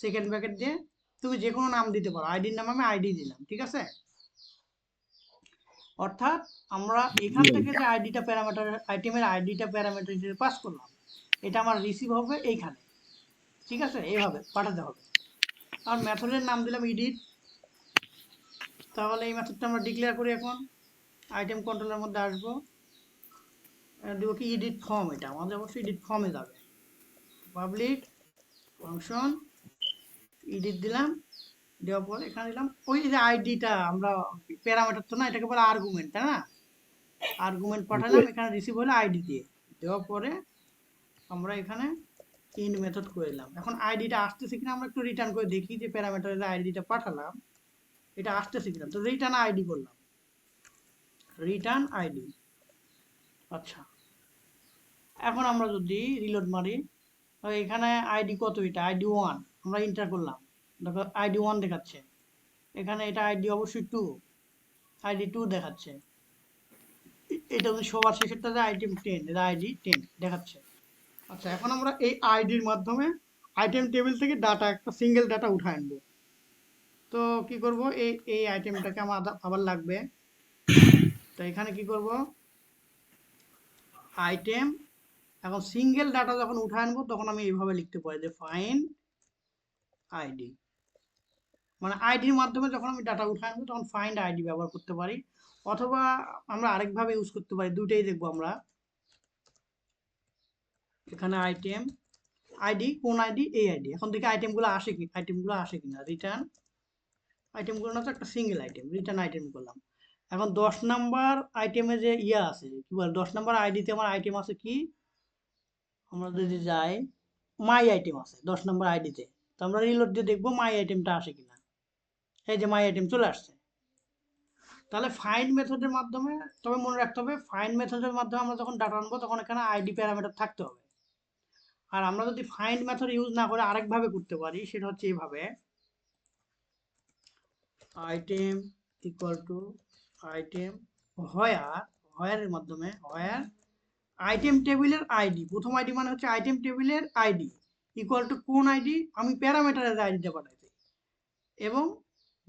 সেকেন্ড ব্র্যাকেট দিয়ে, তুমি যে কোনো নাম দিতে পারো, আইডির নাম আমি আইডি দিলাম, ঠিক আছে? অর্থাৎ আমরা এখান থেকে যে আইডিটা প্যারামিটার, আইটেমের আইডিটা প্যারামিটার হিসেবে পাস করলাম, এটা আমার রিসিভ হবে এইখানে, ঠিক আছে? এইভাবে পাঠাতে হবে। আর মেথডের নাম দিলাম এডিট। তাহলে এই মেথডটা আমরা ডিক্লেয়ার করি। এখন আইটেম কন্ট্রোলের মধ্যে আসবো, দেবো কি এডিট ফর্ম, এটা আমাদের অবশ্যই এডিট ফর্মে যাবে, পাবলিক ফাংশন এডিট দিলাম। দেওয়ার পর এখানে দিলাম ওই যে আইডিটা, আমরা প্যারামিটার তো না, এটাকে বলে আর্গুমেন্ট, তাই না? আর্গুমেন্ট পাঠালাম, এখানে রিসিভ হলো আইডি দিয়ে। দেওয়ার পরে আমরা এখানে ইন্ড মেথড করে দিলাম। এখন আইডিটা আসতেছে কিনা আমরা একটু রিটার্ন করে দেখি, যে প্যারামিটারে যে আইডিটা পাঠালাম এটা আসতেছে কিনা। তো রিটার্ন আইডি করলাম, রিটার্ন আইডি। আচ্ছা, এখন আমরা যদি রিলোড মারি, এখানে আইডি কত, এটা আইডি 1, আমরা এন্টার করলাম, দেখো আইডি 1 দেখাচ্ছে। এখানে এটা আইডি অবশ্যই 2, আইডি 2 দেখাচ্ছে। এটা হচ্ছে সবার শেষেরটা যে আইটেম 10, এটা আইডি 10 দেখাচ্ছে। আচ্ছা, এখন আমরা এই আইডির মাধ্যমে আইটেম টেবিল থেকে ডাটা, একটা সিঙ্গেল ডাটা উঠায় আনবো। তো কি করব, এই এই আইটেমটাকে আমার আবার লাগবে। তো এখানে কি করব, আইটেম, এখন সিঙ্গেল ডাটা যখন উঠায় আনবো তখন আমি এইভাবে লিখতে পারি যে ফাইন্ড আইডি, মানে আইডির মাধ্যমে যখন আমি ডাটা উঠায় আনবো তখন ফাইন্ড আইডি ব্যবহার করতে পারি। অথবা আমরা আরেকভাবে ইউজ করতে পারি, দুটোই দেখবো আমরা। এখানে আইটেম আইডি, কোন আইডি, এই আইডি। এখন দেখি আইটেমগুলো আসে কি, আইটেমগুলো আসে কিনা। রিটার্ন আইটেমগুলো না, তো একটা সিঙ্গেল আইটেম, রিটার্ন আইটেম করলাম। এখন 10 নাম্বার আইটেমে যে আছে কি বলে, 10 নাম্বার আইডিতে আমার আইটেম আছে কি, আমরা যদি যাই মাই আইটেম আছে 10 নম্বর আইডিতে। তো আমরা রিলোড দিয়ে দেখবো মাই আইটেমটা আসে কিনা। এই যে মাই আইটেম চলে আসছে। তাহলে ফাইন্ড মেথডের মাধ্যমে, তবে মনে রাখতে হবে ফাইন্ড মেথডের মাধ্যমে আমরা যখন ডাটা আনবো তখন এখানে আইডি প্যারামিটার থাকতে হবে। আর আমরা যদি ফাইন্ড মেথড ইউজ না করে আরেকভাবে করতে পারি, সেটা হচ্ছে এইভাবে, আইটেম ইকুয়াল টু আইটেম হোয়ারের মাধ্যমে হোয়ার আইটেম টেবিলের আইডি, প্রথম আইডি মানে হচ্ছে আইটেম টেবিলের আইডি ইকুয়াল টু কোন আইডি, আমি প্যারামিটারের আইডিটা পাঠাইছি, এবং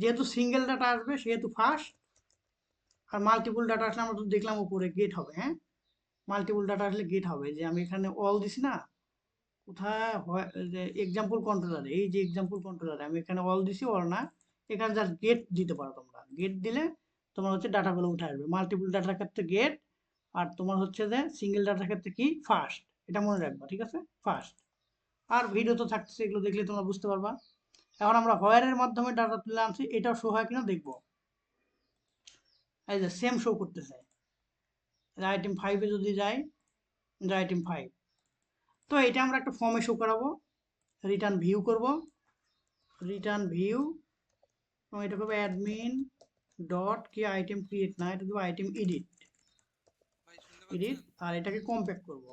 যেহেতু সিঙ্গেল ডাটা আসবে সেহেতু ফার্স্ট, আর মাল্টিপল ডাটা আসলে আমরা তো দেখলাম উপরে গেট হবে। হ্যাঁ, মাল্টিপল ডাটা আসলে গেট হবে, যে আমি এখানে অল দিছি না, কোথায় যে এক্সাম্পল কন্ট্রোলারে, এই যে এক্সাম্পল কন্ট্রোলারে আমি এখানে অল দিছি, অল না, এখানে জাস্ট গেট দিতে পারো তোমরা। গেট দিলে তোমার হচ্ছে ডাটাগুলো উঠে আসবে, মাল্টিপল ডাটার ক্ষেত্রে গেট, আর তোমার হচ্ছে যে সিঙ্গেল ডাটার ক্ষেত্রে কি ফার্স্ট, এটা মনে রাখবা, ঠিক আছে, ফার্স্ট। আর ভিডিও তো থাকছে, এগুলো দেখলে তোমরা বুঝতে পারবা। এখন আমরা হোয়ারের মাধ্যমে ডাটা তুলে আনছি, এটাও শো হয় কিনা দেখবো। এই যে সেম শো করতেছে, আইটেম 5 এ যদি যাই, যে আইটেম 5, তো এটা আমরা একটা ফর্মে শো করাবো, রিটার্ন ভিউ করব, রিটার্ন ভিউ, এবং এটা করবো অ্যাডমিন ডট কি আইটেম ক্রিয়েট, না এটা দেবো আইটেম এডিট, আর এটাকে কম্প্যাক্ট করব,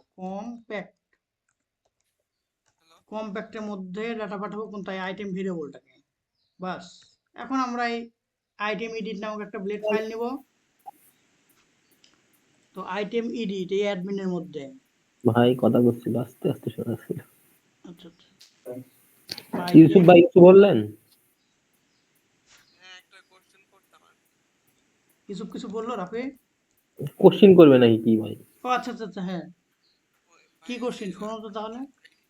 কম্প্যাক্টের মধ্যে ডাটা পাঠাবো কোনটায়, আইটেম ভেরিয়েবলটাকে, বাস। এখন আমরা এই আইটেম এডিট নামক একটা ব্লেড ফাইল নিব, তো আইটেম এডিট এই অ্যাডমিনের মধ্যে, ভাই কথা করছিল, আস্তে আস্তে শোনাচ্ছিল। আচ্ছা আচ্ছা, ইউসুফ ভাই কিছু বললেন? ইউসুফ কিছু বললো রাফি? কোশ্চিন করবে নাকি কি ভাই? ও আচ্ছা আচ্ছা আচ্ছা, হ্যাঁ, কি কোশ্চিন শোনো তো তাহলে।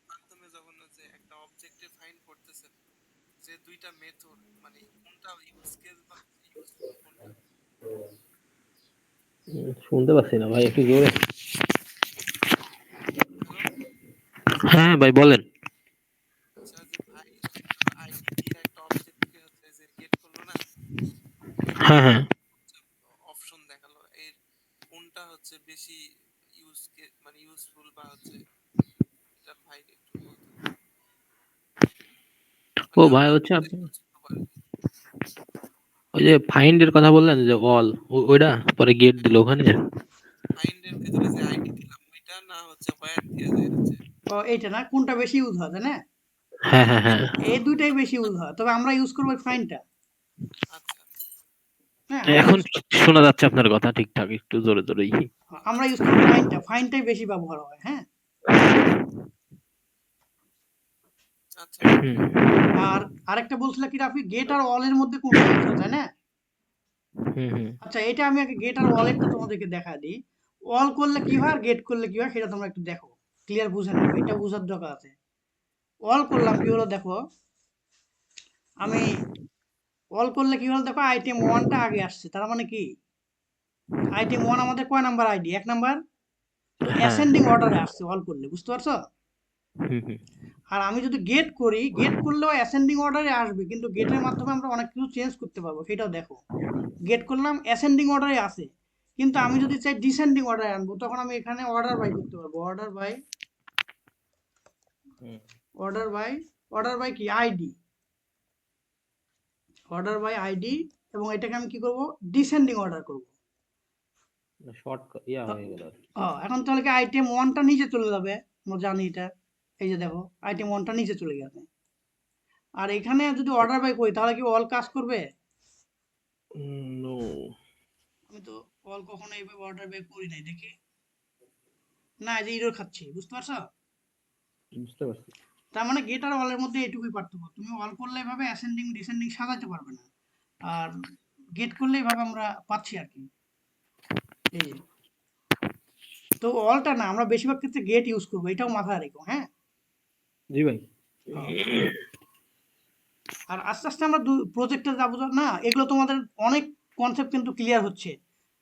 মাধ্যমে যখন হচ্ছে একটা অবজেক্টে ফাইন্ড করতেছেন, যে দুইটা মেথড মানে কোনটা ইউজ কেস বা ইউজফুল কোনটা। শুনতে পাচ্ছি না ভাই, একটু জোরে। হ্যাঁ ভাই বলেন। আচ্ছা, যে ভাই আইডি দিয়ে একটা অবজেক্টকে হচ্ছে যে গেট করলো না, হ্যাঁ হ্যাঁ, অপশন দেখালো, এর কোনটা হচ্ছে বেশি ইউজ মানে ইউজফুল বা হচ্ছে এটা ভাই একটু বলতে। ও ভাই হচ্ছে আপনি ওই যে ফাইন্ড এর কথা বললেন, যে অল, ওইটা পরে গেট দিল ওখানে। ফাইন্ডের ভিতরে যে আইডি দিলাম ওইটা, না হচ্ছে হোয়ার দিয়ে যে হচ্ছে। ও এইটা না, কোনটা বেশি ইউজ হয় তাই না? হ্যাঁ হ্যাঁ হ্যাঁ, এই দুইটাই বেশি ইউজ হয়, তবে আমরা ইউজ করবো ফাইনটা। আচ্ছা হ্যাঁ, আমরা এখন শোনা যাচ্ছে আপনার কথা ঠিকঠাক, একটু জোরে জোরেই। ইউজ করবো ফাইনটা, ফাইনটাই বেশি ব্যবহার হয়। হ্যাঁ, আচ্ছা, আর আরেকটা বলছিলাম কি রাফি, গেট আর অল এর মধ্যে কোনটা ইউজ হয় তাই না? আচ্ছা, এটা আমি আগে গেট আর ওয়ালেটটা তোমাদেরকে দেখা দিই। অল করলে কি হয় আর গেট করলে কি হয় সেটা তোমরা একটু দেখো, ক্লিয়ার বুঝে নাও, এটা বোঝার দরকার আছে। অল করলাম কি হলো দেখো, আমি অল করলে কি হলো দেখো, আইটেম 1টা আগে আসছে, তার মানে কি আইটেম 1 আমাদের কয় নাম্বার আইডি, 1 নাম্বার, তো অ্যাসেন্ডিং অর্ডারে আসছে অল করলে, বুঝতে পারছো? আর আমি যদি গেট করি, গেট করলেও অ্যাসেন্ডিং অর্ডারে আসবে, কিন্তু গেটের মাধ্যমে আমরা অনেক কিছু চেঞ্জ করতে পারবো, সেটাও দেখো। গেট করলাম অ্যাসেন্ডিং অর্ডারে আসে, কিন্তু আমি যদি চাই ডিসেন্ডিং অর্ডারে আনবো, তখন আমি এখানে অর্ডার বাই করতে পারবো, অর্ডার বাই কি আইডি, অর্ডার বাই আইডি, এবং এটাকে আমি কি করব, ডিসেন্ডিং অর্ডার করব। শর্টকাট ইয়া হয়ে গেল। এখন তাহলে কি আইটেম 1টা নিচে চলে যাবে, আমরা জানি এটা, এই যে দেখো আইটেম 1টা নিচে চলে গেছে। আর এখানে যদি অর্ডার বাই করি তাহলে কি অল কাজ করবে? নো, আমি তো অল কখনো এইভাবে অর্ডার বাই করি নাই, দেখি, না এই যে ইরর খাচ্ছি, বুঝতে পারছো? বুঝতে পারছি। তার মানে গেট আর অলের মধ্যে এটুকুই পার্থক্য, তুমি অল করলে এভাবে অ্যাসেন্ডিং ডিসেন্ডিং সাজাতে পারবে না, আর গেট করলে এভাবে আমরা পাচ্ছি আর কি। এই যে, তো অলটা না, আমরা বেশিরভাগ ক্ষেত্রে গেট ইউজ করবো, এটাও মাথায় রেখো। হ্যাঁ, জি ভাই। আর আস্তে আস্তে আমরা প্রজেক্টে যাবো না, এগুলো তোমাদের অনেক কনসেপ্ট কিন্তু ক্লিয়ার হচ্ছে।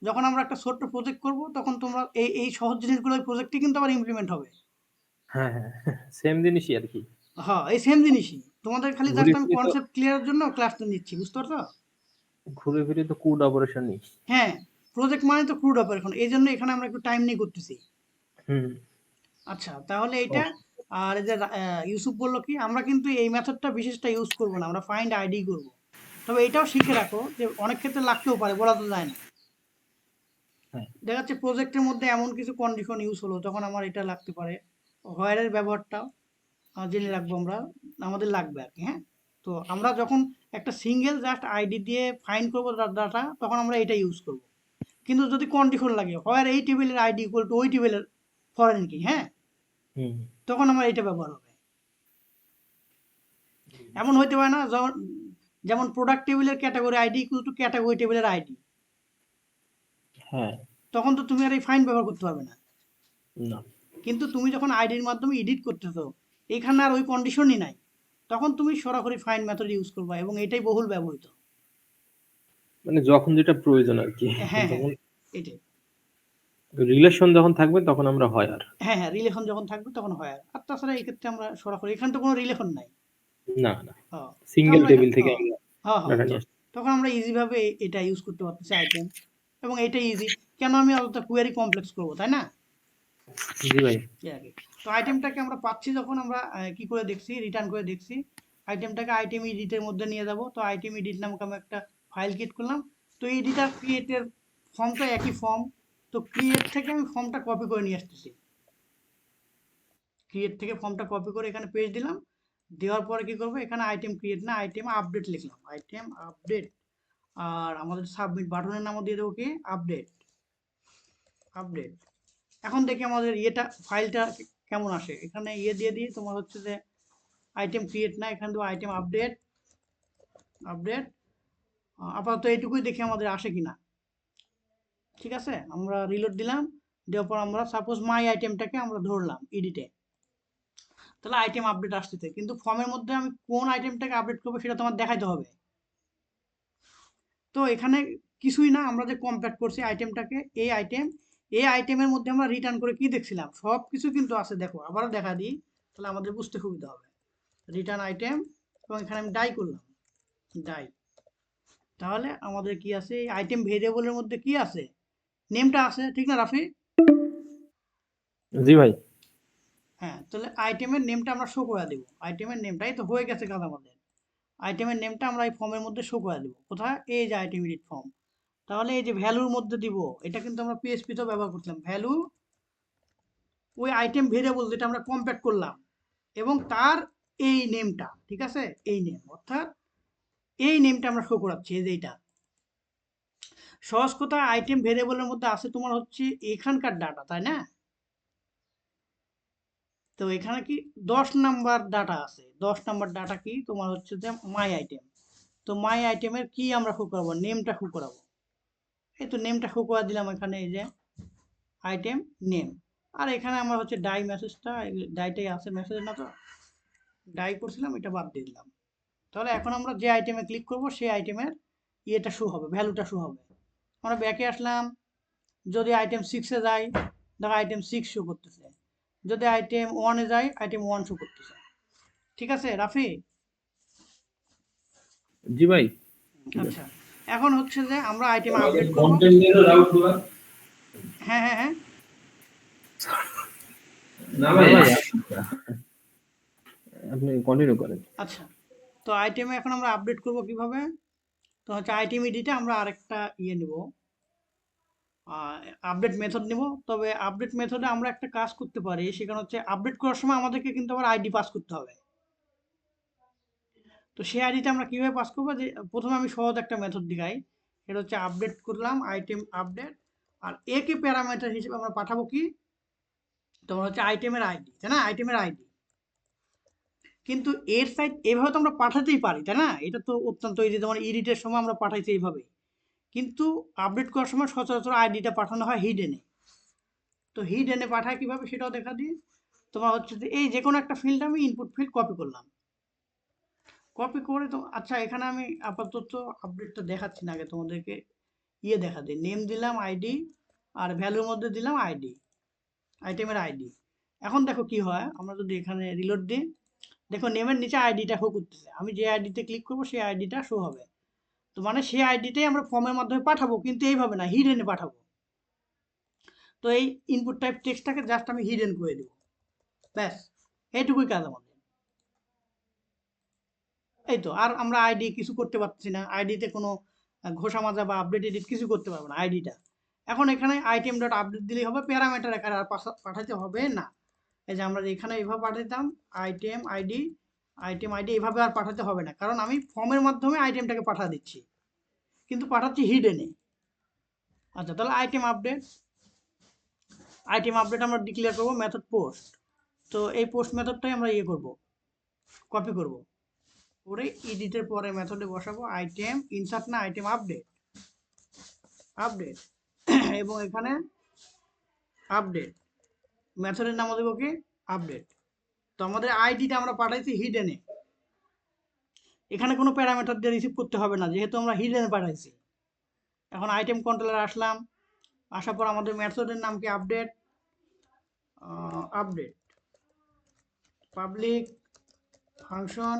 যখন আমরা একটা ছোট্ট প্রজেক্ট করব তখন তোমরা এই সহজ জিনিসগুলো প্রজেক্টে কিন্তু আবার ইমপ্লিমেন্ট হবে। হ্যাঁ হ্যাঁ, সেম জিনিসই আর কি। হ্যাঁ, এই সেম জিনিসই, তোমাদের খালি ঘুরে জাস্ট আমি ফিরে তো কনসেপ্ট ক্লিয়ারের জন্য ক্লাসটা নিচ্ছি, বুঝতে পারছো? ঘুরে ফিরে তো কোড অপারেশনই। হ্যাঁ, প্রজেক্ট মানে তো ক্রুড অপারেশন, এই জন্য এখানে আমরা একটু টাইম নিয়ে করতেছি। হুম। আচ্ছা, তাহলে এইটা আর এই যে ইউসুফ বললো কি আমরা কিন্তু এই মেথডটা বিশেষটা ইউজ করবো না, আমরা ফাইন্ড আইডি করব। তবে এটাও শিখে রাখো যে অনেক ক্ষেত্রে লাগতেও পারে, বলা তো যায় না। হ্যাঁ দেখা যাচ্ছে প্রজেক্টের মধ্যে এমন কিছু কন্ডিশন ইউজ হলো তখন আমার এটা লাগতে পারে, হোয়ারের ব্যবহারটাও জেনে রাখবো আমরা, আমাদের লাগবে আর কি। হ্যাঁ, তো আমরা যখন একটা সিঙ্গেল জাস্ট আইডি দিয়ে ফাইন্ড করবো ডাটা, তখন আমরা এটা ইউজ করব। কিন্তু যদি কন্ডিশন লাগে হোয়ার এই টেবিলের আইডি ইকুয়াল টু ওই টেবিলের ফরেন কি, হ্যাঁ, হুম তখন আমার এটা ব্যবহার হবে। এমন হইতে পারে না যেমন প্রোডাক্ট টেবিলের category ID equal to category টেবিলের আইডি, হ্যাঁ তখন তো তুমি আর এই ফাইন্ড ব্যবহার করতে পারবে না। না কিন্তু তুমি যখন আইডির মাধ্যমে এডিট করতেছো, এখানে আর ওই কন্ডিশনই নাই, তখন তুমি সরাসরি ফাইন্ড মেথড ইউজ করবা এবং এটাই বহুল ব্যবহৃত। মানে যখন যেটা প্রয়োজন আর কি, হ্যাঁ হ্যাঁ, যখন এটাই। রিলেশন যখন থাকবে তখন আমরা হয় আর হ্যাঁ হ্যাঁ, রিলেশন যখন থাকবে তখন হয়। আর তাছাড়া এই ক্ষেত্রে আমরা সরাসরি, এখানে তো কোনো রিলেশন নাই। না না হ্যাঁ, তো সিঙ্গেল আমরা টেবিল থেকে হ্যাঁ আমরা হ্যাঁ হ্যাঁ, ডাটা নিয়ে আসি। তখন আমরা ইজিভাবে এটা ইউজ করতে পারতেছি আইটেম, এবং এটা ইজি। কেন আমি অতটা কুয়েরি কমপ্লেক্স করবো, তাই না? জি ভাই। এই আর কি। তো আইটেমটাকে আমরা পাচ্ছি যখন আমরা কি করে দেখছি, রিটার্ন করে দেখছি। আইটেমটাকে আইটেম এডিটের মধ্যে নিয়ে যাব। তো আইটেম এডিট নামক আমি একটা ফাইল ক্রিয়েট করলাম। তো এডিট আর ক্রিয়েটের ফর্মটা একই ফর্ম। তো ক্রিয়েট থেকে আমি ফর্মটা কপি করে নিয়ে আসতেছি, ক্রিয়েট থেকে ফর্মটা কপি করে এখানে পেজ দিলাম। দেওয়ার পরে কি করবো, এখানে আইটেম ক্রিয়েট না আইটেম আপডেট লিখলাম, আইটেম আপডেট। আর আমাদের সাবমিট বাটনের নামও দিয়ে দেবো কি আপডেট, আপডেট। এখন দেখি আমাদের ইয়েটা ফাইলটা কেমন আসে। এখানে ইয়ে দিয়ে দিই তোমার হচ্ছে যে আইটেম ক্রিয়েট না, এখানে দেবো আইটেম আপডেট, আপডেট। আপাতত এইটুকুই দেখি আমাদের আসে কিনা। ঠিক আছে, আমরা রিলোড দিলাম, দেওয়ার পর আমরা সাপোজ মাই আইটেমটাকে আমরা ধরলাম এডিটে, তাহলে আইটেম আপডেট আসতেছে। কিন্তু ফর্মের মধ্যে আমি কোন আইটেমটাকে আপডেট করবো সেটা তোমার দেখাইতে হবে। তো এখানে কিছুই না, আমরা যে কম্প্যাক্ট করছি আইটেমটাকে, এই আইটেম, এই আইটেমের মধ্যে আমরা রিটার্ন করে কি দেখছিলাম, সব কিছু কিন্তু আছে। দেখো আবারও দেখা দিই, তাহলে আমাদের বুঝতে সুবিধা হবে। রিটার্ন আইটেম, এবং এখানে আমি ডাই করলাম, ডাই। তাহলে আমাদের কি আছে, এই আইটেম ভেরিয়েবলের মধ্যে কি আছে, নেমটা আছে, ঠিক না রাফি? জি ভাই। হ্যাঁ, তাহলে আইটেমের নেমটা আমরা শো করে দেবো, আইটেমের নেমটাই তো হয়ে গেছে কাজ আমাদের। আইটেমের নেমটা আমরা এই ফর্মের মধ্যে শো করে দেবো, কোথায়, এই যে আইটেম এডিট ফর্ম। তাহলে এই যে ভ্যালুর মধ্যে দিব, এটা কিন্তু আমরা পিএসপি তো ব্যবহার করছিলাম, ভ্যালু ওই আইটেম ভেরিয়েবল যেটা আমরা কম্প্যাক্ট করলাম, এবং তার এই নেমটা, ঠিক আছে, এই নেম, অর্থাৎ এই নেমটা আমরা শো করাচ্ছি, এই যে এইটা। সহজ কথা, আইটেম ভেরিয়েবলের মধ্যে আছে তোমার হচ্ছে এখানকার ডাটা, তাই না? তো এখানে কি 10 নাম্বার ডাটা আছে, 10 নাম্বার ডাটা কি তোমার হচ্ছে যে মাই আইটেম। তো মাই আইটেমের কি আমরা শো করাবো, নেমটা শো করাবো। এই তো নেমটা শো করা দিলাম এখানে, এই যে আইটেম নেম। আর এখানে আমার হচ্ছে ডাই মেসেজটা, ডাইটাই আছে মেসেজ না, তো ডাই করছিলাম, এটা বাদ দিয়ে দিলাম। তাহলে এখন আমরা যে আইটেমে ক্লিক করব সেই আইটেমের ইয়েটা শো হবে, ভ্যালুটা শো হবে। আমরা ব্যাকে আসলাম, যদি আইটেম 6-এ যাই, দেখো আইটেম 6 শো করতেছে। যদি আইটেম 1-এ যাই, আইটেম 1 শো করতেছে। ঠিক আছে রাফি? জি ভাই। আচ্ছা, এখন হচ্ছে যে আমরা আইটেম আপডেট করব। হ্যাঁ হ্যাঁ হ্যাঁ, না ভাই আপনি কন্টিনিউ করেন। আচ্ছা। তো আইটেমে এখন আমরা আপডেট করব কিভাবে, তো হচ্ছে আইটেম এডিটে আমরা আরেকটা ইয়ে নিব, আপডেট মেথড নিব। তবে আপডেট মেথডে আমরা একটা কাজ করতে পারি, সেখানে হচ্ছে আপডেট করার সময় আমাদেরকে কিন্তু আবার আইডি পাস করতে হবে। তো সেই আইডিটা আমরা কিভাবে পাস করবো, যে প্রথমে আমি সহজ একটা মেথড দেখাই। এটা হচ্ছে আপডেট করলাম, আইটেম আপডেট, আর একে প্যারামিটার হিসেবে আমরা পাঠাবো কি, তোমার হচ্ছে আইটেমের আইডি, তাই না, আইটেমের আইডি। কিন্তু এর সাইড এভাবে তো আমরা পাঠাতেই পারি, তাই না, এটা তো অত্যন্ত ইজি, যেমন এডিটের সময় আমরা পাঠাইছি এইভাবে। কিন্তু আপডেট করার সময় সচরাচর আইডিটা পাঠানো হয় হিডেনে। তো হিডেনে পাঠায় কিভাবে সেটাও দেখা দিই। তোমার হচ্ছে যে এই যে কোনো একটা ফিল্ড আমি ইনপুট ফিল্ড কপি করলাম, কপি করে তো আচ্ছা, এখানে আমি আপাতত আপডেটটা দেখাচ্ছি না, আগে তোমাদেরকে ইয়ে দেখা দিই। নেম দিলাম আইডি, আর ভ্যালুর মধ্যে দিলাম আইডি, আইটেমের আইডি। এখন দেখো কি হয়, আমরা যদি এখানে রিলোড দিই, দেখো নেমের নিচে আইডিটা শো করতেছে। আমি যে আইডিতে ক্লিক করবো সেই আইডিটা শো হবে। তো মানে সেই আইডিটাই আমরা ফর্মের মাধ্যমে পাঠাবো, কিন্তু এইভাবে না, হিডেনে পাঠাবো। তো এই ইনপুট টাইপ টেক্সটটাকে জাস্ট আমি হিডেন করে দেবো, ব্যাস। এইটুকুই কাজ আমাদের। এই তো, আর আমরা আইডি কিছু করতে পারছি না, আইডিতে কোনো ঘষা মাজা বা আপডেট এডিট কিছু করতে পারবো না আইডিটা। এখন এখানে আইটেম ডট আপডেট দিলেই হবে, প্যারামিটার আকারে আর পাঠাতে হবে না। এই যে আমরা এখানে এইভাবে পাঠাতাম আইটেম আইডি এইভাবে আর পাঠাতে হবে না, কারণ আমি ফর্মের মাধ্যমে আইটেমটাকে পাঠা দিচ্ছি, কিন্তু পাঠাচ্ছি হিডেনে। আচ্ছা, তাহলে আইটেম আপডেট আমরা ডিক্লেয়ার করবো মেথড পোস্ট। তো এই পোস্ট মেথডটাই আমরা করব, কপি করব করে এডিটের পরে মেথডে বসাবো আইটেম ইনসার্ট না আইটেম আপডেট এবং এখানে আপডেট মেথডের নাম দেবো কি আপডেট। তো আমাদের আইডিটা আমরা পাঠাইছি হিডেনে, এখানে কোনো প্যারামিটার দিয়ে রিসিভ করতে হবে না, যেহেতু আমরা হিডেনে পাঠাইছি। এখন আইটেম কন্ট্রোলার আসলাম, আসার পর আমাদের মেথডের নাম কি আপডেট পাবলিক ফাংশন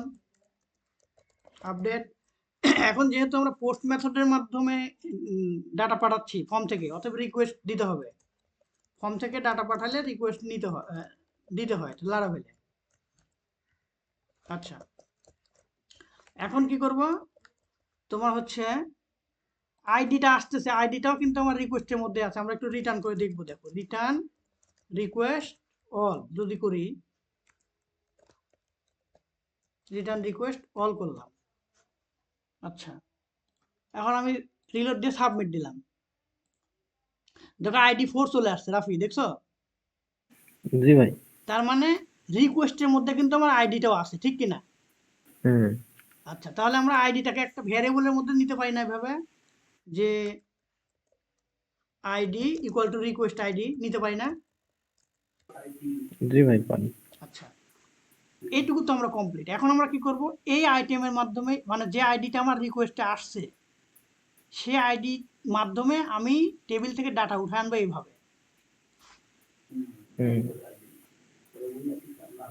আপডেট। এখন যেহেতু আমরা পোস্ট মেথডের মাধ্যমে ডাটা পাঠাচ্ছি ফর্ম থেকে, অতএব রিকোয়েস্ট দিতে হবে। ফর্ম থেকে ডাটা পাঠালে রিকোয়েস্ট দিতে হয় লারাভেলে। আচ্ছা, এখন কি করব, তোমার হচ্ছে আইডিটা আসতেছে, আইডিটাও কিন্তু আমার রিকোয়েস্টের মধ্যে আছে। আমরা একটু রিটার্ন করে দেখবো, দেখো রিটার্ন রিকোয়েস্ট অল যদি করি, রিটার্ন রিকোয়েস্ট অল করলাম। আচ্ছা, এখন আমি রিলোড দিয়ে সাবমিট দিলাম, দেখো আইডি 4 চলে আসছে রাফি, দেখছো? জি ভাই। তার মানে রিকোয়েস্টের মধ্যে কিন্তু আমার আইডিটাও আছে, ঠিক কিনা? হুম। আচ্ছা, তাহলে আমরা আইডিটাকে একটা ভ্যারিয়েবলের মধ্যে নিতে পারি না এভাবে, যে ID equal to request ID নিতে পারি না? জি ভাই পারি। আচ্ছা, এইটুকু তো আমরা কমপ্লিট। এখন আমরা কি করব, এই আইটেমের মাধ্যমে, মানে যে আইডিটা আমার রিকোয়েস্টে আসছে সেই আইডি মাধ্যমে আমি টেবিল থেকে ডাটা উঠে আনবো এইভাবে। হুম।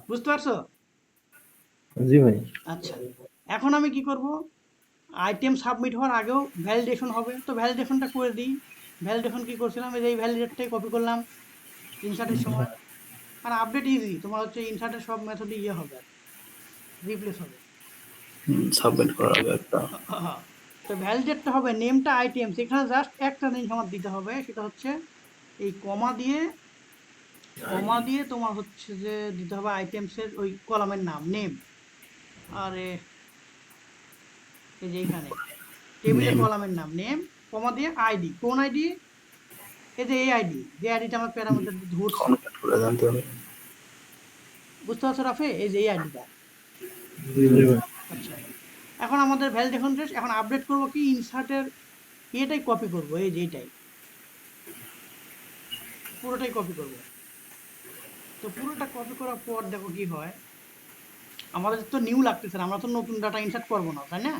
বুঝতে পারছো? জি ভাই। আচ্ছা, এখন আমি কি করব, আইটেম সাবমিট হওয়ার আগেও ভ্যালিডেশন হবে, তো ভ্যালিডেশনটা করে দিই। ভ্যালিডেশন কি করছিলাম, এই ভ্যালিডেটটাই কপি করলাম ইনসার্টের সময়। আর আপডেট ইজি, তোমার হচ্ছে ইনসার্টের সব মেথডই হবে, রিপ্লেস হবে। সাবমিট করার আগে একটা তো ভ্যালিডেটটা হবে নেমটা আইটেমস, এখানে জাস্ট একটা জিনিস আমার দিতে হবে, সেটা হচ্ছে এই কমা দিয়ে তোমার হচ্ছে যে দিতে হবে আইটেমসের ওই কলামের নাম নেম। আরে এই যে এখানে টেবিলের কলামের নাম নেম, কমা দিয়ে আইডি, কোন আইডি, এই যে এই আইডি, যে আইডিটা আমার প্যারামিটার ধরছি। কনভার্ট করে জানতে হবে। বুঝতে পারছো রাফে? এই যে এই আইডিটা। জি ভাই। আচ্ছা, এখন আমাদের ভ্যালিডেশন শেষ। এখন আপডেট করব কি, ইনসার্টের এটাই কপি করব, এই যে এইটাই পুরোটাই কপি করব। তো পুরোটা কপি করার পর দেখো কি হয়, আমাদের তো নিউ লাগতেছে না, আমরা তো নতুন ডাটা ইনসার্ট করবো না, তাই না?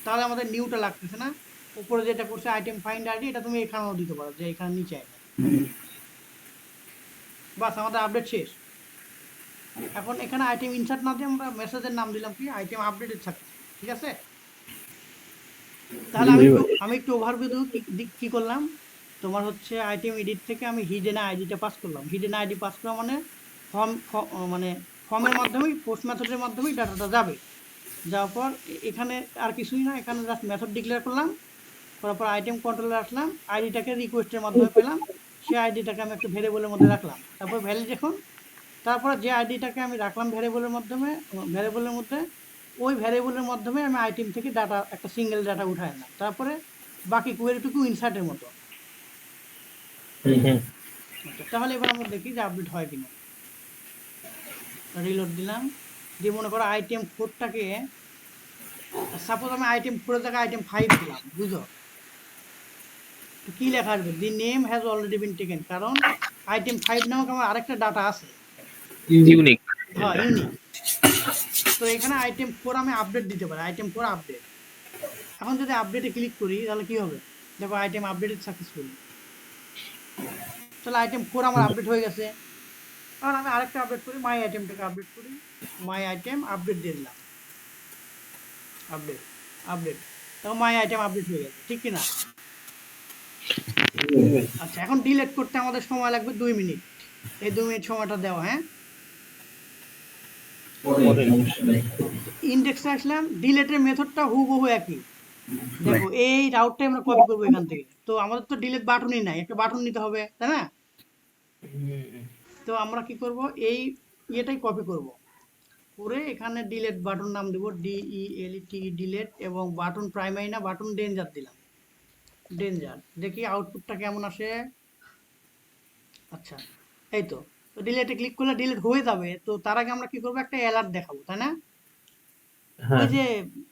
তাহলে আমাদের নিউটা লাগতেছে না। উপরে যেটা করছে আইটেম ফাইন্ড আইডি, এটা তুমি এখানেও দিতে পারো, যে এখানে নিচে আইডি। বাস, আমাদের আপডেট শেষ। এখন এখানে আইটেম ইনসার্ট না দিয়ে আমরা মেসেজের নাম দিলাম কি আইটেম আপডেটেড থাকছে, ঠিক আছে? তাহলে আমি একটু ওভারভিউ কি করলাম, তোমার হচ্ছে আইটেম এডিট থেকে আমি হিডেন আইডিটা পাস করলাম। হিডেন আইডি পাস করা মানে মানে ফর্মের মাধ্যমেই, পোস্ট মেথডের মাধ্যমেই ডাটাটা যাবে। যাওয়ার পর এখানে আর কিছুই না, এখানে জাস্ট মেথড ডিক্লেয়ার করলাম, করার পর আইটেম কন্ট্রোলে আসলাম, আইডিটাকে রিকোয়েস্টের মাধ্যমে পেলাম, সেই আইডিটাকে আমি একটা ভেরিয়েবলের মধ্যে রাখলাম। তারপর ভ্যালিডেশন, তারপরে যে আইডিটাকে আমি রাখলাম ভ্যারিয়েবলের মধ্যে ওই ভ্যারিয়েবলের মাধ্যমে আমি আইটেম থেকে ডাটা, একটা সিঙ্গেল ডাটা উঠায় আনলাম। তারপরে বাকি কোয়েরিটুকু ইনসার্টের মতো। আচ্ছা, তাহলে এবার আমরা দেখি যে আপডেট হয় কিনা। রিলোড দিলাম, দিয়ে মনে করো আইটেম 4টাকে, সাপোজ আমি আইটেম 4 জায়গায় আইটেম 5 দিলাম, বুঝো? তো কি লেখা আসবে, the name has already been taken, কারণ আইটেম 5 নামক আমার আরেকটা ডাটা আছে, ইউনিক। হ্যাঁ ইউনিক। তো এখানে আইটেম 4 আমি আপডেট দিতে পারি, আইটেম 4 আপডেট। এখন যদি আপডেটে ক্লিক করি তাহলে কি হবে, দেখো আইটেম আপডেটেড সাকসেসফুলি। তাহলে আইটেম 4 আমার আপডেট হয়ে গেছে। এখন আমি আরেকটা আপডেট করি, মাই আইটেমটাকে আপডেট করি, মাই আইটেম আপডেট দিয়ে দিলাম, আপডেট তখন মাই আইটেম আপডেট হয়ে গেছে, ঠিক কিনা? আচ্ছা, এখন ডিলিট করতে আমাদের সময় লাগবে 2 মিনিট, এই 2 মিনিট সময়টা দেওয়া। হ্যাঁ, ইন্ডেক্সে আসলাম, ডিলেটের মেথডটা হুবহু একই। দেখো এই রাউটটা আমরা কপি করবো এখান থেকে। তো আমাদের তো ডিলেট বাটনই নাই, একটা বাটন নিতে হবে, তাই না? তো আমরা কি করব, এই ইয়েটাই কপি করব, করে এখানে ডিলেট বাটন নাম দেব, DELET ডিলেট, এবং বাটন প্রাইমারি না, বাটন ডেঞ্জার দিলাম, ডেঞ্জার। দেখি আউটপুটটা কেমন আসে। আচ্ছা, এই তো ডিলেটে ক্লিক করলে ডিলেট হয়ে যাবে। তো তার আগে আমরা কি করবো, একটা অ্যালার্ট দেখাবো, তাই না? ওই যে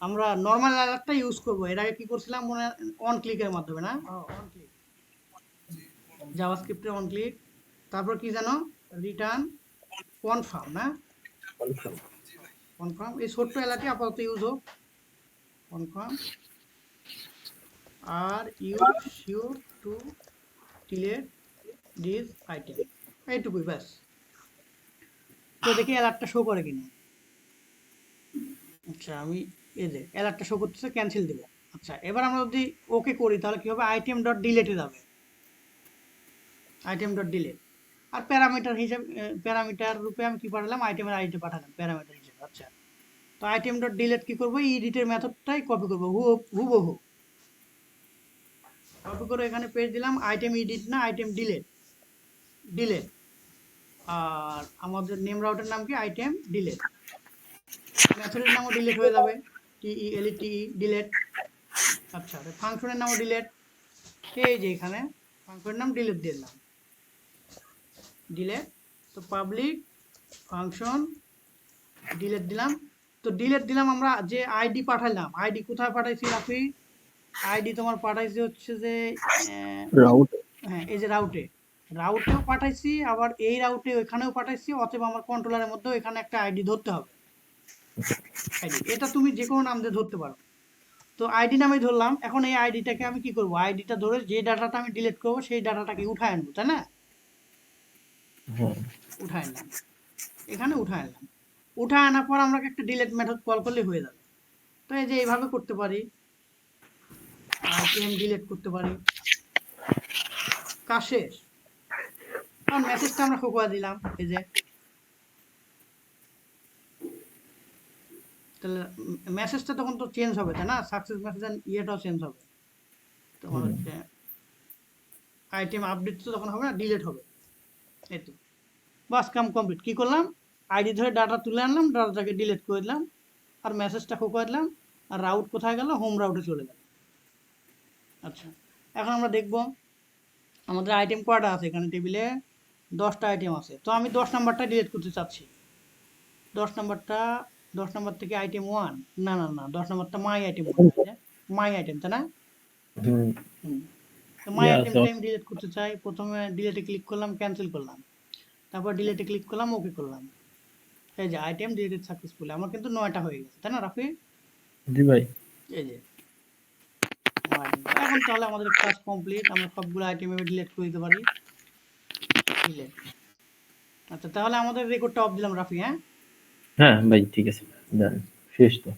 আমরা নর্মাল অ্যালার্টটা ইউজ করব, এর আগে কি করছিলাম মনে, অন ক্লিকের মাধ্যমে, না? অন ক্লিক, জাভাস্ক্রিপ্টে অন ক্লিক, তারপর কি জানো, রিটার্ন কনফার্ম, না? কনফার্ম, এই ছোট্ট অ্যালার্টই আপাতত ইউজ হোক। Confirm are you sure to delete this item, এইটুকুই ব্যাস। তো দেখি অ্যালার্টটা শো করে কিনা। আচ্ছা, আমি এই যে অ্যালার্টটা শো করতেছে, ক্যান্সেল দেব। আচ্ছা, এবার আমরা যদি ওকে করি তাহলে কি হবে, আইটেম ডট ডিলেটে যাবে, আইটেম ডট ডিলেট। আর প্যারামিটার হিসেবে, প্যারামিটার রূপে আমি কি পাঠালাম, আইটেমের আইডি পাঠালাম প্যারামিটার হিসেবে। আচ্ছা, তো আইটেম ডট ডিলেট কি করবো, এডিটের মেথডটাই কপি করবো হুবহু। কপি করে এখানে পেজ দিলাম, আইটেম এডিট না, আইটেম ডিলেট, ডিলেট। আর আমাদের নেম রাউটের নাম কি, আইটেম ডিলেট। মেথডের নামও ডিলেট হয়ে যাবে, TELET ডিলেট। আচ্ছা, ফাংশনের নামও ডিলেট, এই যে এখানে ফাংশনের নাম ডিলেট দিয়ে দিলাম, ডিলেট। তো পাবলিক ফাংশন ডিলেট দিলাম। তো ডিলেট দিলাম, আমরা যে আইডি পাঠালাম, আইডি কোথায় পাঠাইছি রাফি, আইডি তোমার পাঠাইছি হচ্ছে যে রাউট। হ্যাঁ, এই যে রাউটে, রাউটেও পাঠাইছি, আবার এই রাউটে ওইখানেও পাঠাইছি, অথবা আমার কন্ট্রোলারের মধ্যেও এখানে একটা আইডি ধরতে হবে, আইডি। এটা তুমি যে কোনো নাম দিয়ে ধরতে পারো। তো আইডি নামে ধরলাম। এখন এই আইডিটাকে আমি কি করব, আইডিটা ধরে যে ডাটাটা আমি ডিলিট করব সেই ডাটাটাকে উঠায় আনবো, তাই না? উঠায় আনলাম, এখানে উঠায় আনলাম। উঠায় আনার পর আমরা একটা ডিলিট মেথড কল করলে হয়ে যাবে। তো এই যে এইভাবে করতে পারি, আইটেম ডিলিট করতে পারি, কাজ শেষ। কারণ মেসেজটা আমরা খোকা দিলাম, এই যে, তাহলে মেসেজটা তখন তো চেঞ্জ হবে, তাই না? সাকসেস মেসেজ ইয়েটাও চেঞ্জ হবে, তোমার হচ্ছে আইটেম আপডেট তো তখন হবে না, ডিলিট হবে। এই তো বাস, কাম কমপ্লিট। কি করলাম, আইডি ধরে ডাটা তুলে আনলাম, ডাটাটাকে ডিলিট করে দিলাম, আর মেসেজটা খোকা দিলাম, আর রাউট কোথায় গেল, হোম রাউটে চলে গেল। আচ্ছা, এখন আমরা দেখব আমাদের আইটেম কয়টা আছে এখানে, টেবিলে 10টা আইটেম আছে। তো আমি 10 নাম্বারটা ডিলিট করতে চাচ্ছি। 10 নাম্বারটা, 10 নাম্বার থেকে আইটেম 1, না না না, 10 নাম্বারটা মাই আইটেম, মাই আইটেম, তাই না? তো মাই আইটেমটা আমি ডিলিট করতে চাই। প্রথমে ডিলিটে ক্লিক করলাম, ক্যান্সেল করলাম, তারপর ডিলিটে ক্লিক করলাম, ওকে করলাম। এই যে আইটেম ডিলিটেড সাকসেসফুলি, আমার কিন্তু 9টা হয়ে গেছে, তাই না রাফি? জি ভাই। এই যে এখন তাহলে আমাদের কাজ কমপ্লিট, আমরা সবগুলো আইটেম এভাবে ডিলিট করে দিতে পারি, ডিলিট। আচ্ছা, তাহলে আমাদের রেকর্ডটা অফ দিলাম রাফি, হ্যাঁ? হ্যাঁ ভাই, ঠিক আছে, জান শেষ তো।